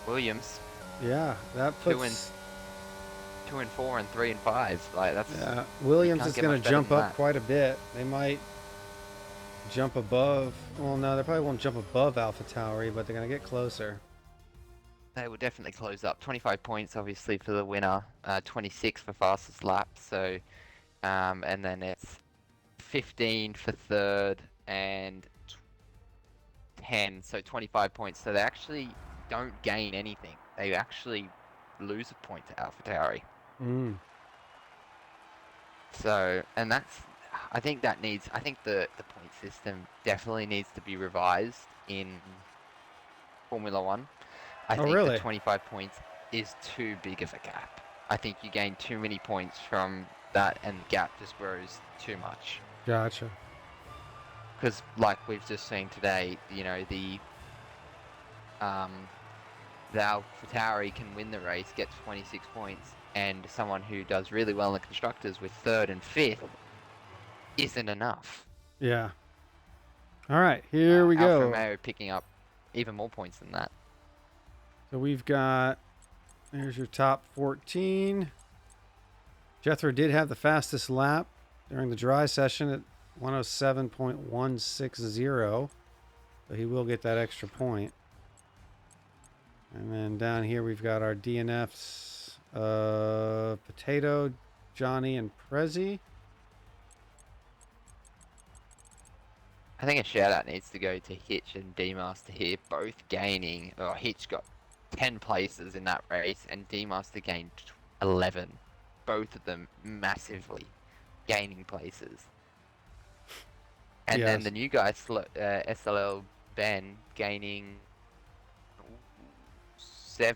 Williams. Yeah, that puts 2 and 4 and 3 and 5. Like that's Williams is going to jump up quite a bit. They might jump above. Well, no, they probably won't jump above AlphaTauri, but they're going to get closer. They will definitely close up. 25 points, obviously, for the winner. 26 for fastest lap. So, and then it's 15 for third and 10. So 25 points. So they actually don't gain anything. They actually lose a point to AlphaTauri. So, and that's, I think the point system definitely needs to be revised in Formula One. I think really? the 25 points is too big of a gap. I think you gain too many points from that and the gap just grows too much. Gotcha. Because like we've just seen today, you know, the AlphaTauri can win the race, get 26 points, and someone who does really well in the constructors with third and fifth isn't enough. Yeah. All right, here we go. Alfa Romeo picking up even more points than that. So we've got, there's your top 14. Jethro did have the fastest lap during the dry session at 107.160. So he will get that extra point. And then down here we've got our DNFs, Potato, Johnny, and Prezi. I think a shout out needs to go to Hitch and D-Master here, both gaining. Hitch got 10 places in that race and D-Master gained 11. Both of them massively gaining places. And then the new guy, SLL Ben, gaining 8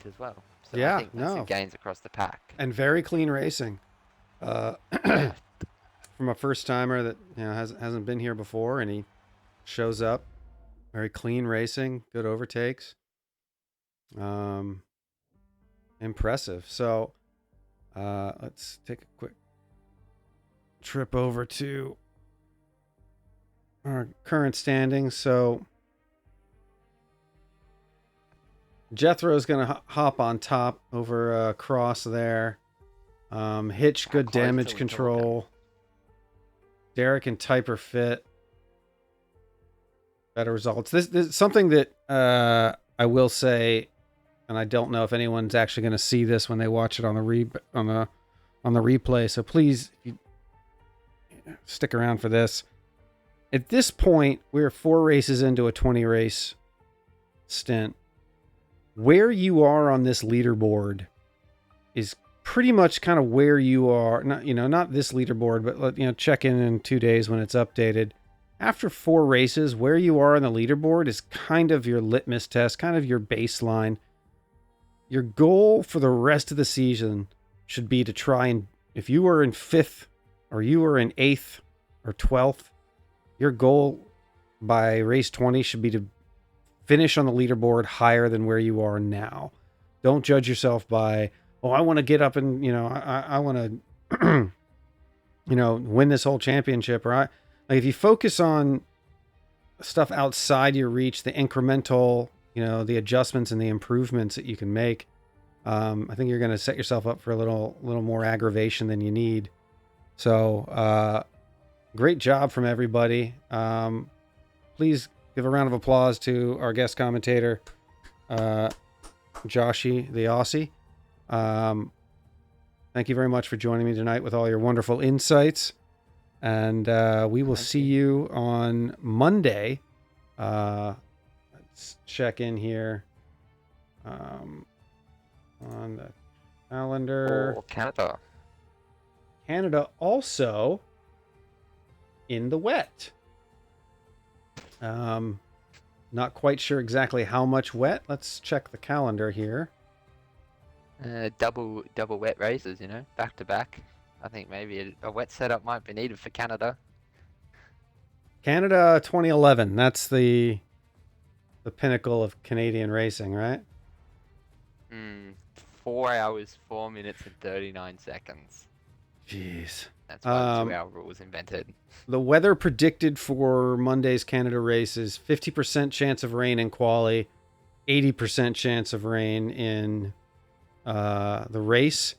as well. So I think massive gains across the pack. And very clean racing. From a first timer that hasn't been here before, and he shows up. Very clean racing, good overtakes. Impressive. So let's take a quick trip over to our current standings. So Jethro's going to hop on top over Cross there. Hitch, good damage control. Derek and Typer fit. Better results. This is something that I will say, and I don't know if anyone's actually going to see this when they watch it on the replay. So please, if you stick around for this. At this point, we're 4 races into a 20 race stint. Where you are on this leaderboard is pretty much kind of where you are. Not this leaderboard, but check in 2 days when it's updated. After 4 races, where you are on the leaderboard is kind of your litmus test, kind of your baseline. Your goal for the rest of the season should be to try and, if you were in 5th or you were in 8th or 12th, your goal by race 20 should be to finish on the leaderboard higher than where you are now. Don't judge yourself by, I want to get up and, I want to, win this whole championship. Or if you focus on stuff outside your reach, the incremental, the adjustments and the improvements that you can make, I think you're going to set yourself up for a little more aggravation than you need. So, great job from everybody. Please give a round of applause to our guest commentator, Joshy, the Aussie. Thank you very much for joining me tonight with all your wonderful insights. And we will see you on Monday. Let's check in here on the calendar. Canada. Canada also in the wet. Not quite sure exactly how much wet. Let's check the calendar here. Double wet races, back to back. I think maybe a wet setup might be needed for Canada. Canada 2011. That's the pinnacle of Canadian racing, right? Hmm, 4 hours, 4 minutes, and 39 seconds. Jeez. That's why the 2 hour rule was invented. The weather predicted for Monday's Canada race is 50% chance of rain in quali, 80% chance of rain in the race.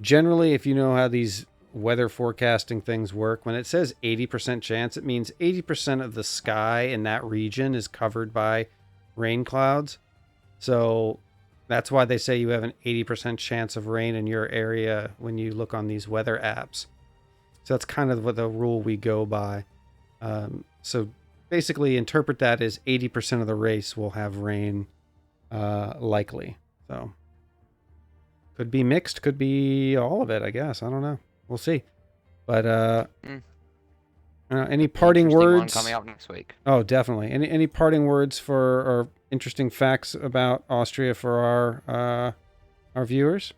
Generally, if you know how these weather forecasting things work, when it says 80% chance, it means 80% of the sky in that region is covered by rain clouds. So that's why they say you have an 80% chance of rain in your area when you look on these weather apps. So that's kind of what the rule we go by. So basically, interpret that as 80% of the race will have rain likely. So could be mixed, could be all of it, I guess. I don't know. We'll see. But any parting words? One coming up next week. Oh, definitely. Any parting words for or interesting facts about Austria for our viewers?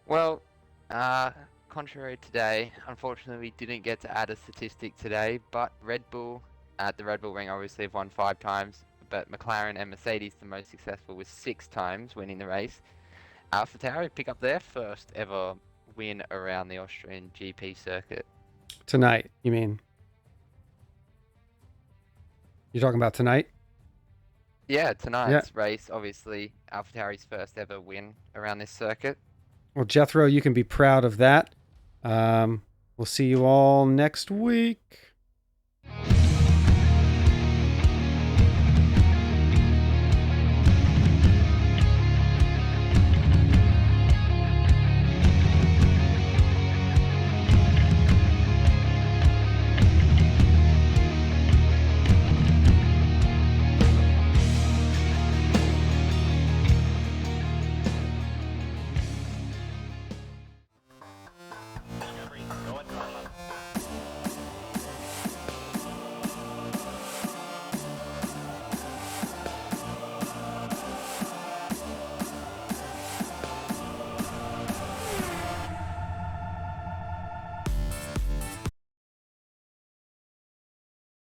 Well, contrary today, unfortunately, we didn't get to add a statistic today, but Red Bull at the Red Bull Ring obviously have won 5 times, but McLaren and Mercedes, the most successful, with 6 times winning the race. AlphaTauri pick up their first ever win around the Austrian GP circuit. Tonight, you mean? You're talking about tonight? Yeah, tonight's race, obviously, AlphaTauri's first ever win around this circuit. Well, Jethro, you can be proud of that. We'll see you all next week.